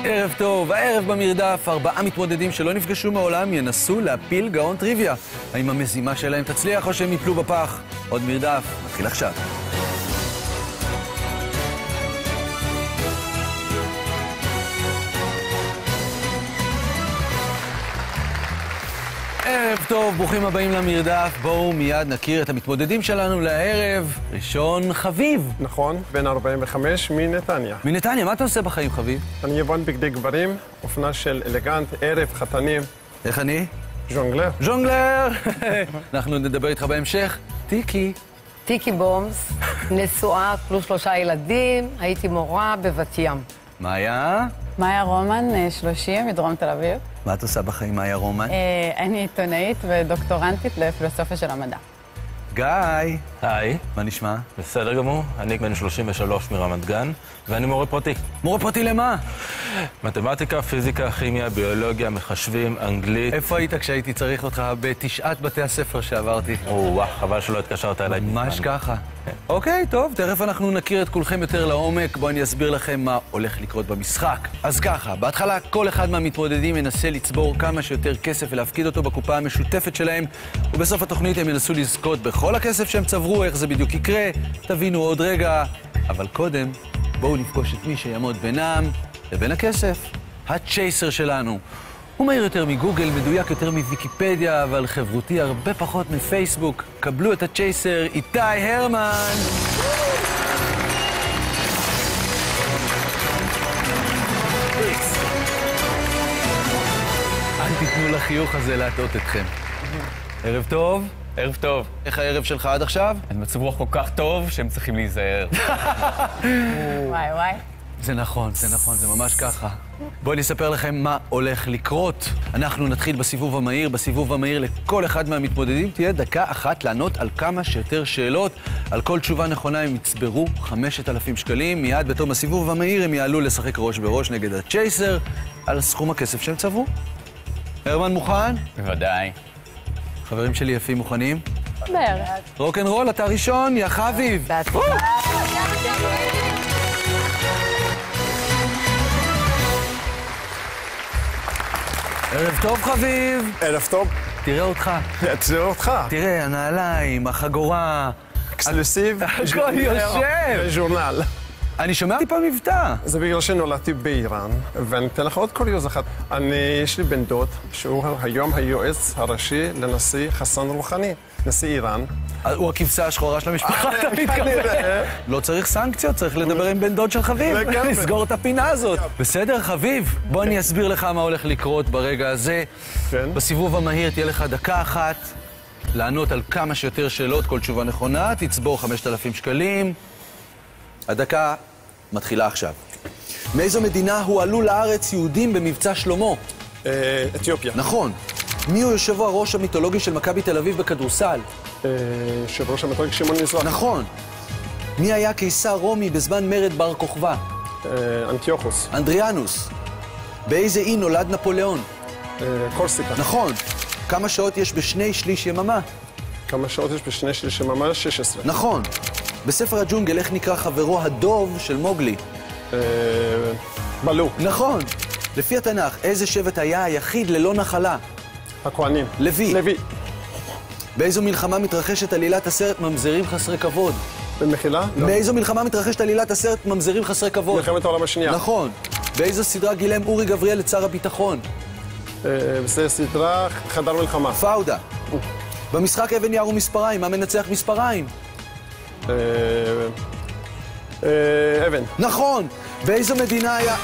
ערב טוב, הערב במרדף, 4 מתמודדים שלא נפגשו מעולם ינסו להפיל גאון טריוויה. האם המזימה שלהם תצליח או שהם יפלו בפח? עוד מרדף, מתחיל עכשיו. ערב טוב, ברוכים הבאים למרדף. בואו מיד נכיר את המתמודדים שלנו לערב. ראשון, חביב. נכון, בן 45 מנתניה. מנתניה, מה אתה עושה בחיים, חביב? אני יבואן בגדי גברים, אופנה של אלגנט, ערב, חתנים. איך אני? ז'ונגלר. ז'ונגלר! אנחנו נדבר איתך בהמשך. טיקי. טיקי בומס, נשואה פלוס 3 ילדים, הייתי מורה בבת ים. מאיה? מאיה רומן, 30, מדרום תל אביב. מה את עושה בחיים, מאיה רומן? אני עיתונאית ודוקטורנטית לפילוסופיה של המדע. גיא. היי. מה נשמע? בסדר גמור, אני בן 33 מרמת גן, ואני מורה פרטי. מורה פרטי למה? מתמטיקה, פיזיקה, כימיה, ביולוגיה, מחשבים, אנגלית. איפה היית כשהייתי צריך אותך בתשעת בתי הספר שעברתי? וואו, חבל שלא התקשרת אליי. ממש ככה. אוקיי, טוב, תכף אנחנו נכיר את כולכם יותר לעומק. בואו אני אסביר לכם מה הולך לקרות במשחק. אז ככה, בהתחלה כל אחד מהמתמודדים ינסה לצבור כמה שיותר כסף ולהפקיד אותו בקופה המשותפת שלהם, ובסוף התוכנית הם ינסו לזכות בכל הכסף שהם צברו. איך זה בדיוק יקרה, תבינו עוד רגע. אבל קודם, בואו נפגוש את מי שיעמוד בינם לבין הכסף. הצ'ייסר שלנו. הוא מהיר יותר מגוגל, מדויק יותר מוויקיפדיה, אבל חברותי הרבה פחות מפייסבוק. קבלו את הצ'ייסר, איתי הרמן. אל תיתנו לחיוך הזה להטעות אתכם. ערב טוב. ערב טוב. איך הערב שלך עד עכשיו? אני מצב רוח כל כך טוב שהם צריכים להיזהר. וואי וואי. זה נכון, זה ממש ככה. בואו נספר לכם מה הולך לקרות. אנחנו נתחיל בסיבוב המהיר. בסיבוב המהיר לכל אחד מהמתמודדים תהיה דקה אחת לענות על כמה שיותר שאלות. על כל תשובה נכונה הם יצברו 5,000 שקלים. מיד בתום הסיבוב המהיר הם יעלו לשחק ראש בראש נגד הצ'ייסר על סכום הכסף שהם צברו. הרמן מוכן? בוודאי. חברים שלי יפים מוכנים? בערך. רוק'נ'רול, אתה ראשון, יא חביב. ערב טוב, חביב. ערב טוב. תראה אותך. תראה אותך. תראה, הנעליים, החגורה. אקסקלוסיב. הכל יושב. ז'ורנל. אני שומע טיפה מבטא. זה בגלל שנולדתי באיראן, ואני אתן לך עוד קוריוז אחת. יש לי בן דוד, שהוא היום היועץ הראשי לנשיא חסן רוחני, נשיא איראן. הוא הכבשה השחורה של המשפחה, אתה מתכוון. לא צריך סנקציות, צריך לדבר עם בן דוד של חביב. לסגור את הפינה הזאת. בסדר, חביב? בוא אני אסביר לך מה הולך לקרות ברגע הזה. בסיבוב המהיר תהיה לך דקה אחת לענות על כמה שיותר שאלות, כל תשובה נכונה, תצבור 5,000 שקלים. הדקה מתחילה עכשיו. מאיזו מדינה הועלו לארץ יהודים במבצע שלמה? אתיופיה. נכון. מי הוא יושב הראש המיתולוגי של מכבי תל אביב בכדורסל? יושב ראש המיתולוגי שמעון מזרחי. נכון. מי היה קיסר רומי בזמן מרד בר כוכבא? אנטיוכוס. אנדריאנוס. באיזה אי נולד נפוליאון? קורסיקה. נכון. כמה שעות יש בשני שליש יממה? כמה שעות יש בשני שליש יממה? 16. נכון. בספר הג'ונגל איך נקרא חברו הדוב של מוגלי? בלו. נכון. לפי התנ"ך, איזה שבט היה היחיד ללא נחלה? הכהנים. לוי. לוי. באיזו מלחמה מתרחשת עלילת הסרט ממזרים חסרי כבוד? במחילה? באיזו מלחמה מתרחשת עלילת הסרט ממזרים חסרי כבוד? מלחמת העולם השנייה. נכון. באיזו סדרה גילם אורי גבריאל את שר הביטחון? זה סדרה חדר מלחמה. פאודה. במשחק אבן יער ומספריים, מה מנצח מספריים? אבן. נכון. באיזו מדינה היה...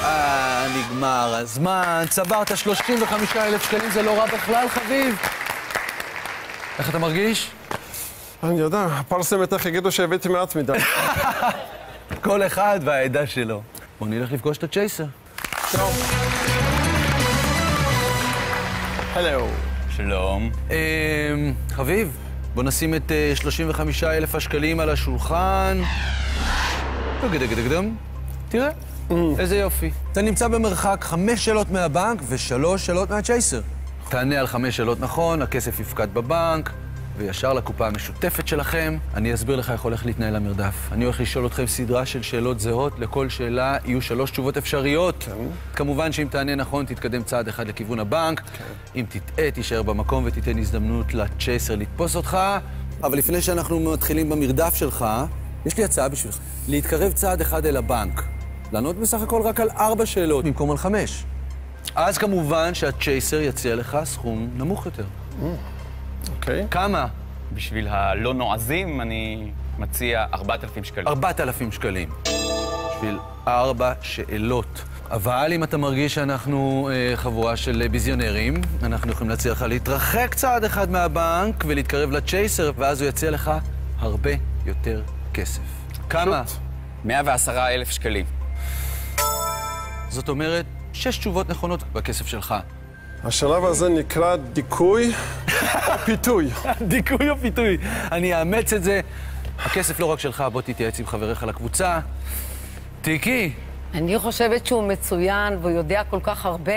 נגמר הזמן. צברת 35,000 שקלים, זה לא רע בכלל, חביב. איך אתה מרגיש? אני יודע, הפרסם בטח יגידו שהבאתי מעט מדי. כל אחד והעדה שלו. בוא נלך לפגוש את הצ'ייסר. שלום. הלו. שלום. חביב, בוא נשים את 35,000 השקלים על השולחן. תראה, איזה יופי. אתה נמצא במרחק 5 שאלות מהבנק ו3 שאלות מהצ'ייסר. תענה על 5 שאלות נכון, הכסף יפקד בבנק. וישר לקופה המשותפת שלכם. אני אסביר לך איך הולך להתנהל המרדף. אני הולך לשאול אתכם סדרה של שאלות זהות. לכל שאלה יהיו 3 תשובות אפשריות. כמובן שאם תענה נכון, תתקדם צעד אחד לכיוון הבנק. אם תטעה, תישאר במקום ותיתן הזדמנות לצ'ייסר לתפוס אותך. אבל לפני שאנחנו מתחילים במרדף שלך, יש לי הצעה בשבילך. להתקרב צעד אחד אל הבנק. לענות בסך הכל רק על 4 שאלות במקום על 5. אז כמובן שהצ'ייסר יציע לך סכום נמוך יותר. אוקיי. כמה? בשביל הלא נועזים אני מציע 4,000 שקלים. 4,000 שקלים. בשביל 4 שאלות. אבל אם אתה מרגיש שאנחנו חבורה של ביזיונרים, אנחנו יכולים להציע לך להתרחק צעד אחד מהבנק ולהתקרב לצ'ייסר, ואז הוא יציע לך הרבה יותר כסף. כמה? 110,000 שקלים. זאת אומרת, 6 תשובות נכונות בכסף שלך. השלב הזה נקרא דיכוי או פיתוי. דיכוי או פיתוי. אני אאמץ את זה. הכסף לא רק שלך, בוא תתייעץ עם חבריך לקבוצה. טיקי. אני חושבת שהוא מצוין והוא יודע כל כך הרבה.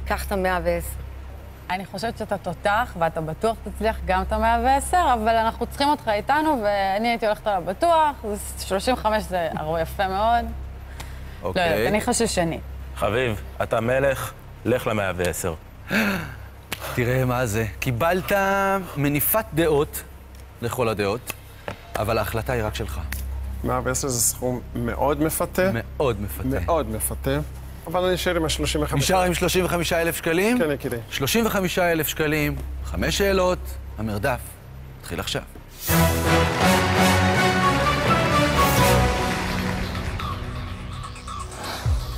קח את ה-110. אני חושבת שאתה תותח, ואתה בטוח תצליח גם את ה-110, אבל אנחנו צריכים אותך איתנו, ואני הייתי הולכת על הבטוח, 35 זה הרבה יפה מאוד. לא יודעת, אני חוששני. חביב, אתה מלך, לך ל-110. תראה מה זה. קיבלת מניפת דעות לכל הדעות, אבל ההחלטה היא רק שלך. 110 זה סכום מאוד מפתה. מאוד מפתה. מאוד מפתה. אבל אני אשאר עם ה-35. נשאר עם 35,000 שקלים? כן, יקירי. 35,000 שקלים, 5 שאלות, המרדף. התחיל עכשיו.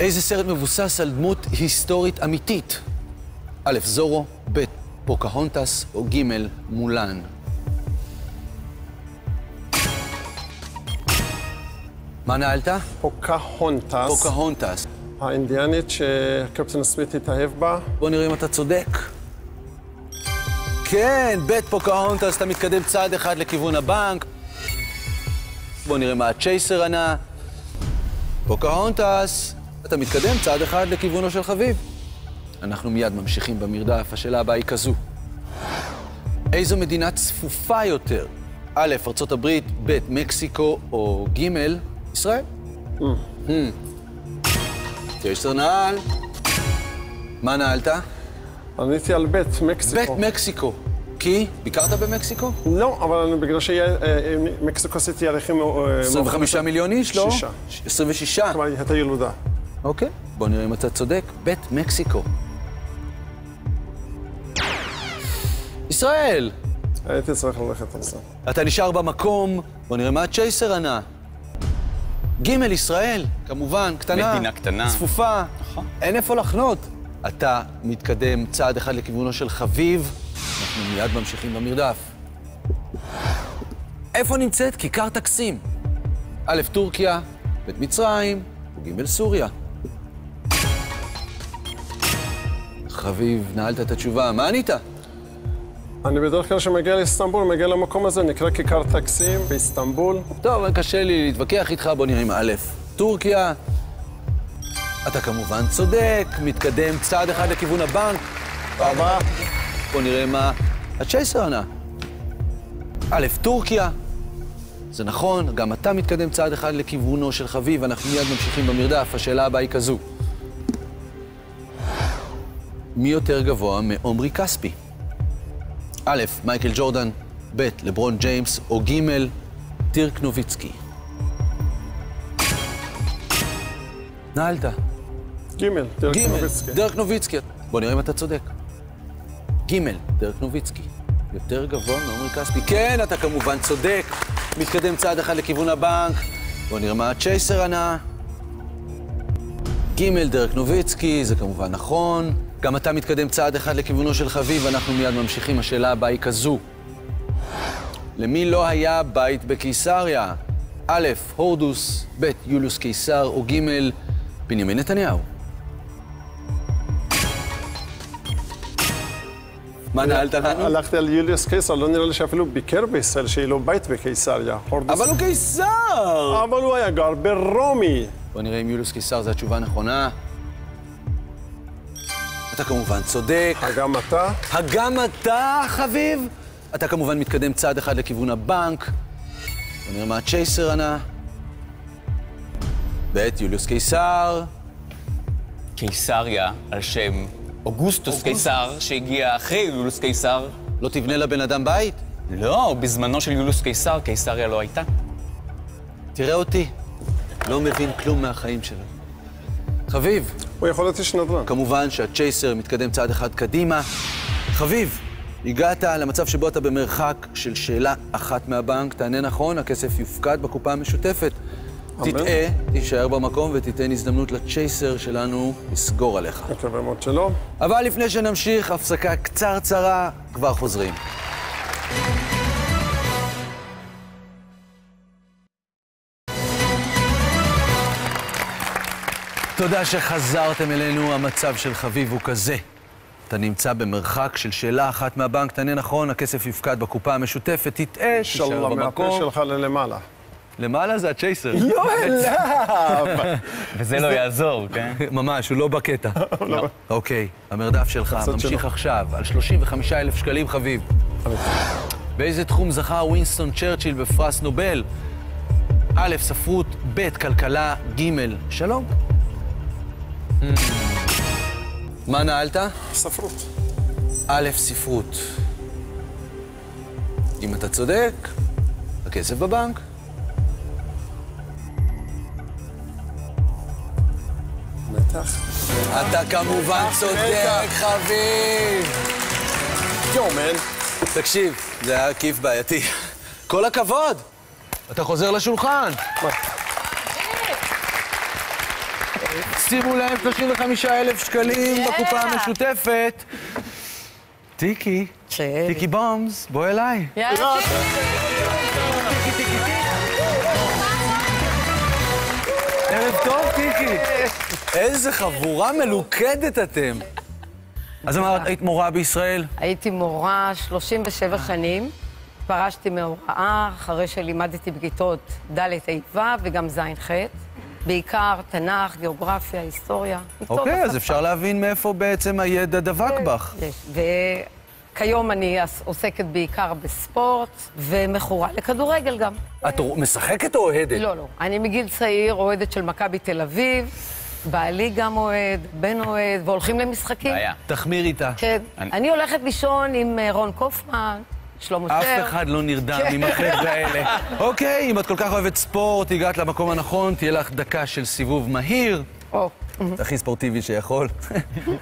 איזה סרט מבוסס על דמות היסטורית אמיתית? א', זורו, ב', פוקהונטס, או ג', מולן. מה נעלת? פוקהונטס. פוקהונטס. האינדיאנית שקפטן סמית התאהב בה. בוא נראה אם אתה צודק. כן, בית פוקהונטס, אתה מתקדם צעד אחד לכיוון הבנק. בוא נראה מה הצ'ייסר ענה. פוקהונטס, אתה מתקדם צעד אחד לכיוונו של חביב. אנחנו מיד ממשיכים במרדף. השאלה הבאה היא כזו. איזו מדינה צפופה יותר? א', ארצות הברית, ב', מקסיקו, או ג', ישראל? צ'ייסר נעל. מה נעלת? עניתי על בית מקסיקו. בית מקסיקו. כי? ביקרת במקסיקו? לא, אבל בגלל שמקסיקו סיטי ירחים... 25 מיליון איש, לא? 6. 26. כלומר, היא הייתה ילודה. אוקיי, בוא נראה אם אתה צודק. בית מקסיקו. ישראל! הייתי צריך ללכת על זה. אתה נשאר במקום, בוא נראה מה הצ'ייסר ענה. ג' ישראל, כמובן, קטנה. מדינה קטנה. צפופה. נכון. אין איפה לחנות. אתה מתקדם צעד אחד לכיוונו של חביב, אנחנו מיד ממשיכים במרדף. איפה נמצאת כיכר טקסים? א', טורקיה, ב', מצרים, ג', סוריה. חביב, נעלת את התשובה, מה ענית? אני בדרך כלל כשמגיע לאיסטנבול, מגיע למקום הזה, נקרא כיכר טקסים באיסטנבול. טוב, קשה לי להתווכח איתך, בוא נראה עם א', טורקיה. אתה כמובן צודק, מתקדם צעד אחד לכיוון הבנק. הבא. בוא נראה מה הצ'ייסר ענה. א', טורקיה. זה נכון, גם אתה מתקדם צעד אחד לכיוונו של חביב, אנחנו מיד ממשיכים במרדף. השאלה הבאה היא כזו. מי יותר גבוה מעומרי כספי? א', מייקל ג'ורדן, ב', לברון ג'יימס, או ג', דירק נוביצקי. נעלת. ג', דירק נוביצקי. דירק נוביצקי. בוא נראה אם אתה צודק. ג', דירק נוביצקי. יותר גבוה מעומרי כספי. כן, אתה כמובן צודק. מתקדם צעד אחד לכיוון הבנק. בוא נראה מה הצ'ייסר ענה. ג', דירק נוביצקי, זה כמובן נכון. גם אתה מתקדם צעד אחד לכיוונו של חביב, ואנחנו מיד ממשיכים. השאלה הבאה היא כזו. למי לא היה בית בקיסריה? א', הורדוס, ב', יוליוס קיסר, או ג', בנימין נתניהו. מה נעלת לנו? הלכתי על יוליוס קיסר, לא נראה לי שאפילו ביקר בישראל, שיהיה לו בית בקיסריה. אבל הוא קיסר! אבל הוא היה גר ברומי. בוא נראה אם יוליוס קיסר זו התשובה הנכונה. אתה כמובן צודק. גם אתה? גם אתה, חביב? אתה כמובן מתקדם צעד אחד לכיוון הבנק. נראה מה הצ'ייסר ענה. בית יוליוס קיסר. קיסריה על שם אוגוסטוס קיסר, שהגיע אחרי יוליוס קיסר. לא תבנה לבן אדם בית? לא, בזמנו של יוליוס קיסר, קיסריה לא הייתה. תראה אותי, לא מבין כלום מהחיים שלו. חביב. הוא יכול להיות איש נדל"ן. כמובן שהצ'ייסר מתקדם צעד אחד קדימה. חביב, הגעת למצב שבו אתה במרחק של שאלה אחת מהבנק, תענה נכון, הכסף יופקד בקופה המשותפת. תטעה, תישאר במקום ותיתן הזדמנות לצ'ייסר שלנו לסגור עליך. מקווה מאוד שלא. אבל לפני שנמשיך, הפסקה קצרצרה, כבר חוזרים. תודה שחזרתם אלינו, המצב של חביב הוא כזה. אתה נמצא במרחק של שאלה אחת מהבנק, תענה נכון, הכסף יופקד בקופה המשותפת, תטעה, תישאר במקום. מהפה שלך ללמעלה. למעלה זה הצ'ייסר. וזה לא יעזור, כן? ממש, הוא לא בקטע. אוקיי, המרדף שלך ממשיך עכשיו על 35,000 שקלים, חביב. באיזה תחום זכה ווינסטון צ'רצ'יל בפרס נובל? א', ספרות, ב', כלכלה, ג', שלום. מה נעלת? ספרות. א', ספרות. אם אתה צודק, הכסף בבנק. בטח. אתה כמובן צודק, חביב. יומן. תקשיב, זה היה כיף בעייתי. כל הכבוד! אתה חוזר לשולחן. שימו להם 35,000 שקלים בקופה המשותפת. טיקי, טיקי בומס, בוא אליי. יאללה. ערב טוב, טיקי. איזה חבורה מלוכדת אתם. אז אמרת, היית מורה בישראל? הייתי מורה 37 שנים. פרשתי מהוראה אחרי שלימדתי בכיתות ד'-ה' וגם ז'-ח'. בעיקר תנ"ך, גיאוגרפיה, היסטוריה. אוקיי, אז אפשר להבין מאיפה בעצם הידע דבק בך. וכיום אני עוסקת בעיקר בספורט, ומכורה לכדורגל גם. את משחקת או אוהדת? לא, לא. אני מגיל צעיר אוהדת של מכבי תל אביב, בעלי גם אוהד, בן אוהד, והולכים למשחקים. בעיה. תחמיר איתה. כן. אני הולכת לישון עם רון קופמן, שלמה שר. אף אחד לא נרדם עם החבר'ה האלה. אוקיי, אם את כל כך אוהבת ספורט, הגעת למקום הנכון, תהיה לך דקה של סיבוב מהיר. הכי ספורטיבי שיכול.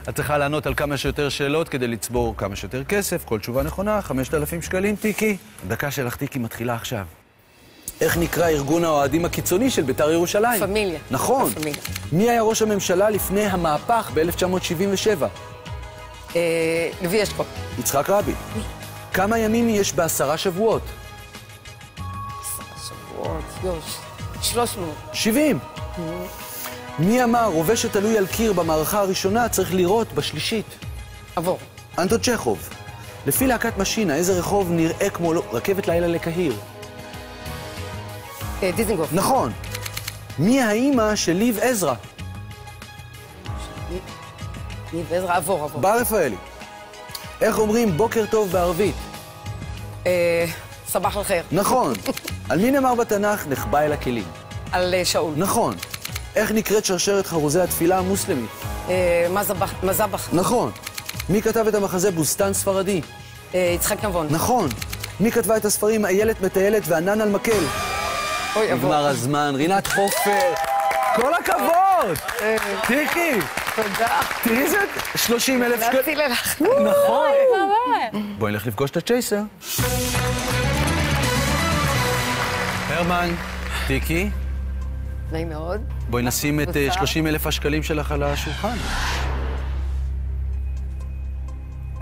את צריכה לענות על כמה שיותר שאלות כדי לצבור כמה שיותר כסף. כל תשובה נכונה, 5,000 שקלים, טיקי. הדקה שלך, טיקי, מתחילה עכשיו. איך נקרא ארגון האוהדים הקיצוני של בית"ר ירושלים? פמיליה. נכון. פמיליה. מי היה ראש הממשלה לפני המהפך ב-1977? לוי אשכול. יצחק רבין. כמה ימים יש ב10 שבועות? 10 שבועות, 300. 70. מי אמר, רובה שתלוי על קיר במערכה הראשונה צריך לירות בשלישית? עבור. אנטון צ'כוב. לפי להקת משינה, איזה רחוב נראה כמו רכבת לילה לקהיר? דיזנגוף. נכון. מי האימא של ליב עזרא? ליב עזרא, עבור. בר רפאלי. איך אומרים בוקר טוב בערבית? סבח לחיר. נכון. על מי נאמר בתנ"ך נחבא אל הכלים? על שאול. נכון. איך נקראת שרשרת חרוזי התפילה המוסלמית? מזבח. נכון. מי כתב את המחזה בוסתן ספרדי? יצחק נבון. נכון. מי כתבה את הספרים איילת מטיילת וענן על מקל? אוי, עבור. נגמר הזמן. רינת חופר. כל הכבוד! טיקי! תודה. תראי איזה 30,000 שקל. נתתי לך. נכון. בואי נלך לפגוש את הצ'ייסר. הרמן, טיקי, נעים מאוד. בואי נשים את 30,000 השקלים שלך על השולחן.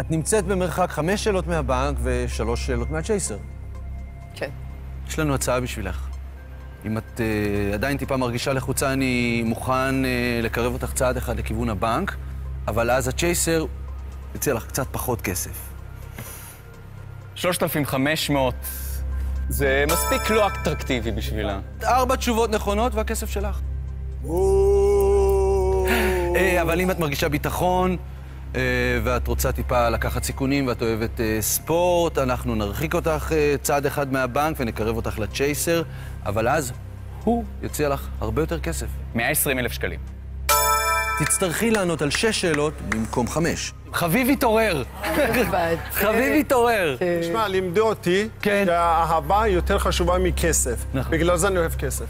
את נמצאת במרחק 5 שאלות מהבנק ו3 שאלות מהצ'ייסר. כן. יש לנו הצעה בשבילך. אם את עדיין טיפה מרגישה לחוצה, אני מוכן לקרב אותך צעד אחד לכיוון הבנק, אבל אז הצ'ייסר יציע לך קצת פחות כסף. 3,500. זה מספיק לא אטרקטיבי בשבילה. 4 תשובות נכונות והכסף שלך. אבל אם את מרגישה ביטחון, ואת רוצה טיפה לקחת סיכונים, ואת אוהבת ספורט, אנחנו נרחיק אותך צעד אחד מהבנק ונקרב אותך לצ'ייסר, אבל אז הוא יציע לך הרבה יותר כסף. 120,000 שקלים. תצטרכי לענות על 6 שאלות במקום 5. חביב התעורר. חביב התעורר. תשמע, לימדו אותי שהאהבה יותר חשובה מכסף. בגלל זה אני אוהב כסף.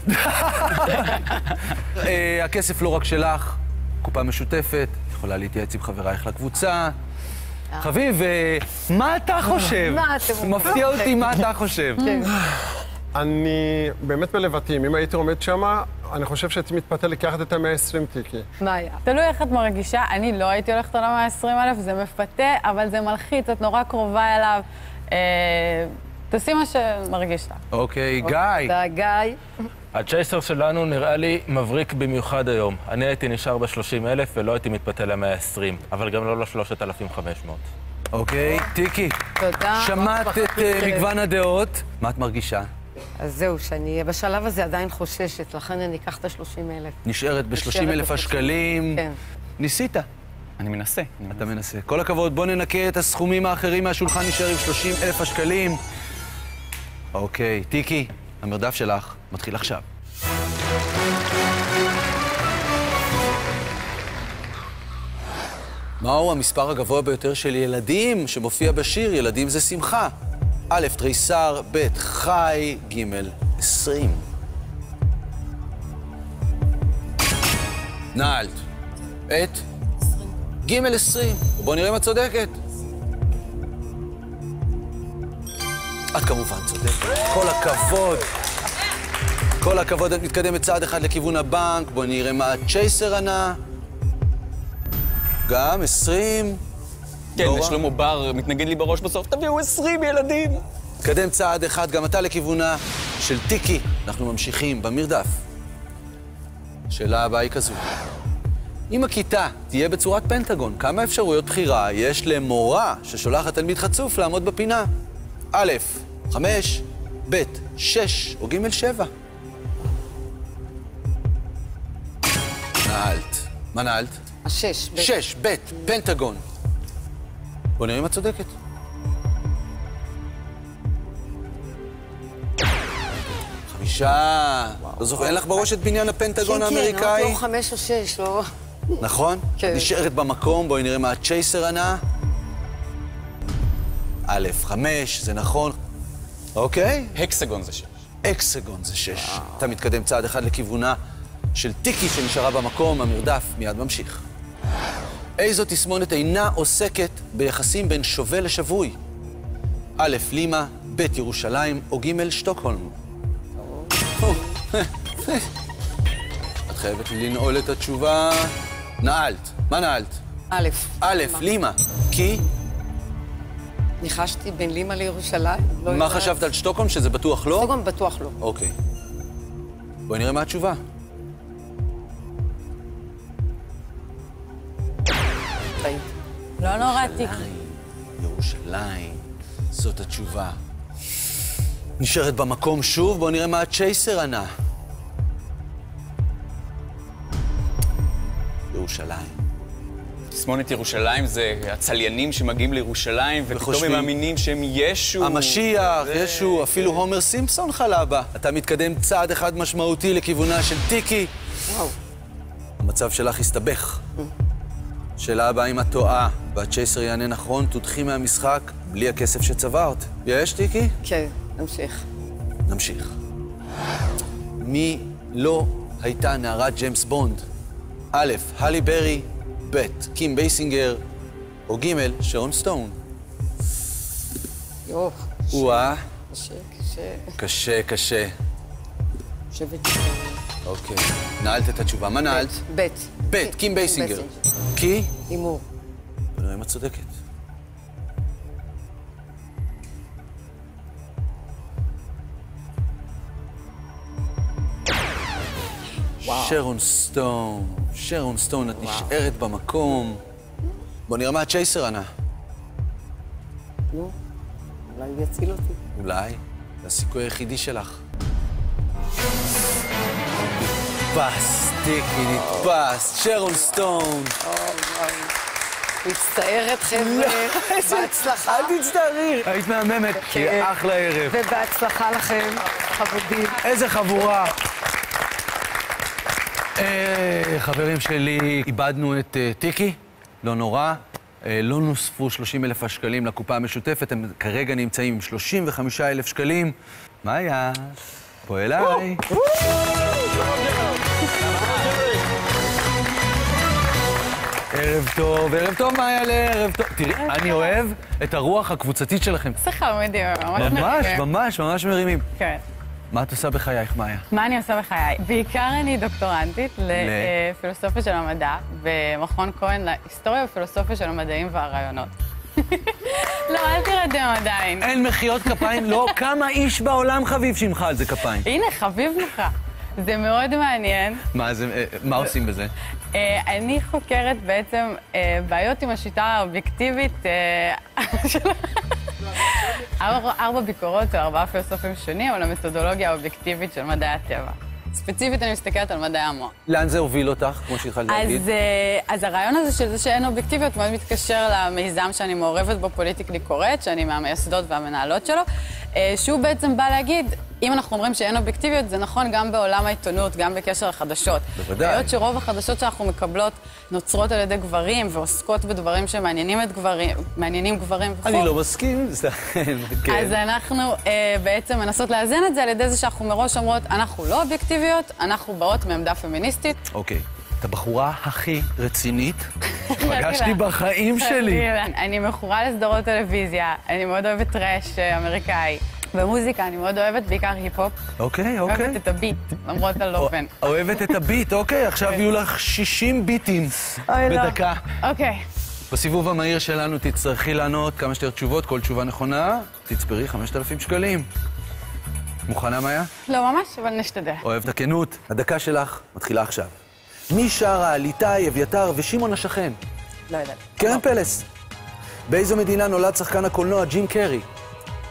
הכסף לא רק שלך, קופה משותפת, יכולה להתייעץ עם חברייך לקבוצה. חביב, מה אתה חושב? מה אתם אומרים? מפתיע אותי מה אתה חושב. אני באמת בלבטים. אם הייתי עומד שמה, אני חושב שהייתי מתפתה לקחת את ה-120 תיקי. מה היה? תלוי איך את מרגישה, אני לא הייתי הולכת על ה-120,000, זה מפתה, אבל זה מלחיץ, את נורא קרובה אליו. תעשי מה שמרגיש לך. אוקיי, גיא. תודה, גיא. הצ'ייסר שלנו נראה לי מבריק במיוחד היום. אני הייתי נשאר ב-30,000 ולא הייתי מתפתה ל-120, אבל גם לא ל-3,500. אוקיי, טיקי. תודה. שמעת את מגוון הדעות. מה את מרגישה? אז זהו, שאני בשלב הזה עדיין חוששת, לכן אני אקח את ה-30,000. נשארת ב-30,000 השקלים. כן. ניסית. אני מנסה. אתה מנסה. כל הכבוד, בוא ננקה את הסכומים האחרים מהשולחן, נשאר עם 30,000 השקלים. אוקיי, טיקי, המרדף שלך מתחיל עכשיו. מהו המספר הגבוה ביותר של ילדים שמופיע בשיר ילדים זה שמחה? א', תריסר, ב', חי, ג', 20. נעלת. את? ג' 20. בוא נראה אם את צודקת. את כמובן צודקת. כל הכבוד. כל הכבוד, את מתקדמת צעד אחד לכיוון הבנק. בוא נראה מה הצ'ייסר ענה. גם 20. כן, ושלמה בר מתנגד לי בראש בסוף, תביאו 20 ילדים. תקדם צעד אחד, גם אתה לכיוונה של טיקי. אנחנו ממשיכים במרדף. השאלה הבאה היא כזו. אם הכיתה תהיה בצורת פנטגון, כמה אפשרויות בחירה יש למורה ששולחת תלמיד חצוף לעמוד בפינה? א', 5, ב', 6 או ג' 7? נעלת. מה נעלת? 6. 6, ב', פנטגון. בוא נראה אם את צודקת. 5. לא זוכר, אין לך בראש את בניין הפנטגון האמריקאי? כן, לא 5 או 6, לא... נכון? כן. נשארת במקום, בואי נראה מה הצ'ייסר ענה. א', 5, זה נכון. אוקיי? הקסגון זה 6. אקסגון זה 6. אתה מתקדם צעד אחד לכיוונה של טיקי שנשארה במקום, המרדף מיד ממשיך. איזו תסמונת אינה עוסקת ביחסים בין שווה לשבוי? א', לימה, ב', ירושלים או ג', שטוקהולם? את חייבת לנעול את התשובה. נעלת. מה נעלת? א'. א', לימה. כי? ניחשתי בין לימה לירושלים. מה חשבת על שטוקהולם? שזה בטוח לא? שטוקהולם בטוח לא. אוקיי. בואי נראה מה התשובה. לא נורא טיקי. ירושלים, זאת התשובה. נשארת במקום שוב, בואו נראה מה הצ'ייסר ענה. ירושלים. תסמונת ירושלים זה הצליינים שמגיעים לירושלים, ופתאום הם מאמינים שהם ישו. המשיח, ישו, אפילו הומר סימפסון חלה בה. אתה מתקדם צעד אחד משמעותי לכיוונה של טיקי. וואו. המצב שלך הסתבך. שאלה הבאה אם את טועה, והצ'ייסר יענה נכון, תודחי מהמשחק בלי הכסף שצברת. יש, טיקי? כן, נמשיך. נמשיך. מי לא הייתה נערת ג'יימס בונד? א', הלי ברי, ב', קים בייסינגר, או ג', שרון סטון? יואו. וואה. קשה. קשה, קשה. חושבת אוקיי. נעלת את התשובה. מה נעלת? ב', קים בייסינגר. כי? הימור. נראה אם את צודקת. שרון סטון. שרון סטון, את נשארת במקום. בוא נראה מה הצ'ייסר ענה. נו, אולי הוא יציל אותי. אולי. זה הסיכוי היחידי שלך. נתפס, טיקי, נתפס. שרון סטון. מצטערת, חבר'ה, בהצלחה. אל תצטערי. היית מהממת, אחלה ערב. ובהצלחה לכם, חבודים. איזה חבורה. חברים שלי, איבדנו את טיקי, לא נורא. לא נוספו 30,000 השקלים לקופה המשותפת, הם כרגע נמצאים עם 35,000 שקלים. מאיה, בוא אליי. ערב טוב, מאיה, ערב טוב. תראי, אני אוהב את הרוח הקבוצתית שלכם. זה חמודים, ממש מרימים. ממש מרימים. כן. מה את עושה בחייך, מאיה? מה אני עושה בחיי? בעיקר אני דוקטורנטית לפילוסופיה של המדע, במכון כהן להיסטוריה ופילוסופיה של המדעים והרעיונות. לא, אל תרדם עדיין. אין מחיאות כפיים? לא, כמה איש בעולם חביב שימך על זה כפיים. הנה, חביב לך. זה מאוד מעניין. מה עושים בזה? אני חוקרת בעצם בעיות עם השיטה האובייקטיבית של 4 ביקורות או 4 פילוסופים שונים, או למתודולוגיה האובייקטיבית של מדעי הטבע. ספציפית אני מסתכלת על מדעי המוח. לאן זה הוביל אותך, כמו שהתחלת להגיד? אז הרעיון הזה של זה שאין אובייקטיביות מאוד מתקשר למיזם שאני מעורבת בו, פוליטיקלי קורקט, שאני מהמייסדות והמנהלות שלו, שהוא בעצם בא להגיד, אם אנחנו אומרים שאין אובייקטיביות, זה נכון גם בעולם העיתונות, גם בקשר לחדשות. בוודאי. היות שרוב החדשות שאנחנו מקבלות נוצרות על ידי גברים, ועוסקות בדברים שמעניינים גברים וכו'. אני לא מסכים, זה... אז אנחנו בעצם מנסות לאזן את זה על ידי זה שאנחנו מראש אומרות, אנחנו לא אובייקטיביות, אנחנו באות מעמדה פמיניסטית. אוקיי. את הבחורה הכי רצינית שפגשתי בחיים שלי. אני מכורה לסדרות טלוויזיה, אני מאוד אוהבת טרש אמריקאי. במוזיקה אני מאוד אוהבת, בעיקר היפ-הופ. אוקיי. אוהבת את הביט, למרות הלובן. אוהבת את הביט, אוקיי. עכשיו יהיו לך 60 ביטים בדקה. אוקיי. בסיבוב המהיר שלנו תצטרכי לענות כמה שיותר תשובות, כל תשובה נכונה, תצפרי 5,000 שקלים. מוכנה, מאיה? לא ממש, אבל נשתדל. אוהב את הכנות. הדקה שלך מתחילה עכשיו. מי שרה על איתי, אביתר ושמעון השכן? לא יודעת. קרן פלס. באיזו מדינה נולד שחקן הקולנוע ג'ים קרי?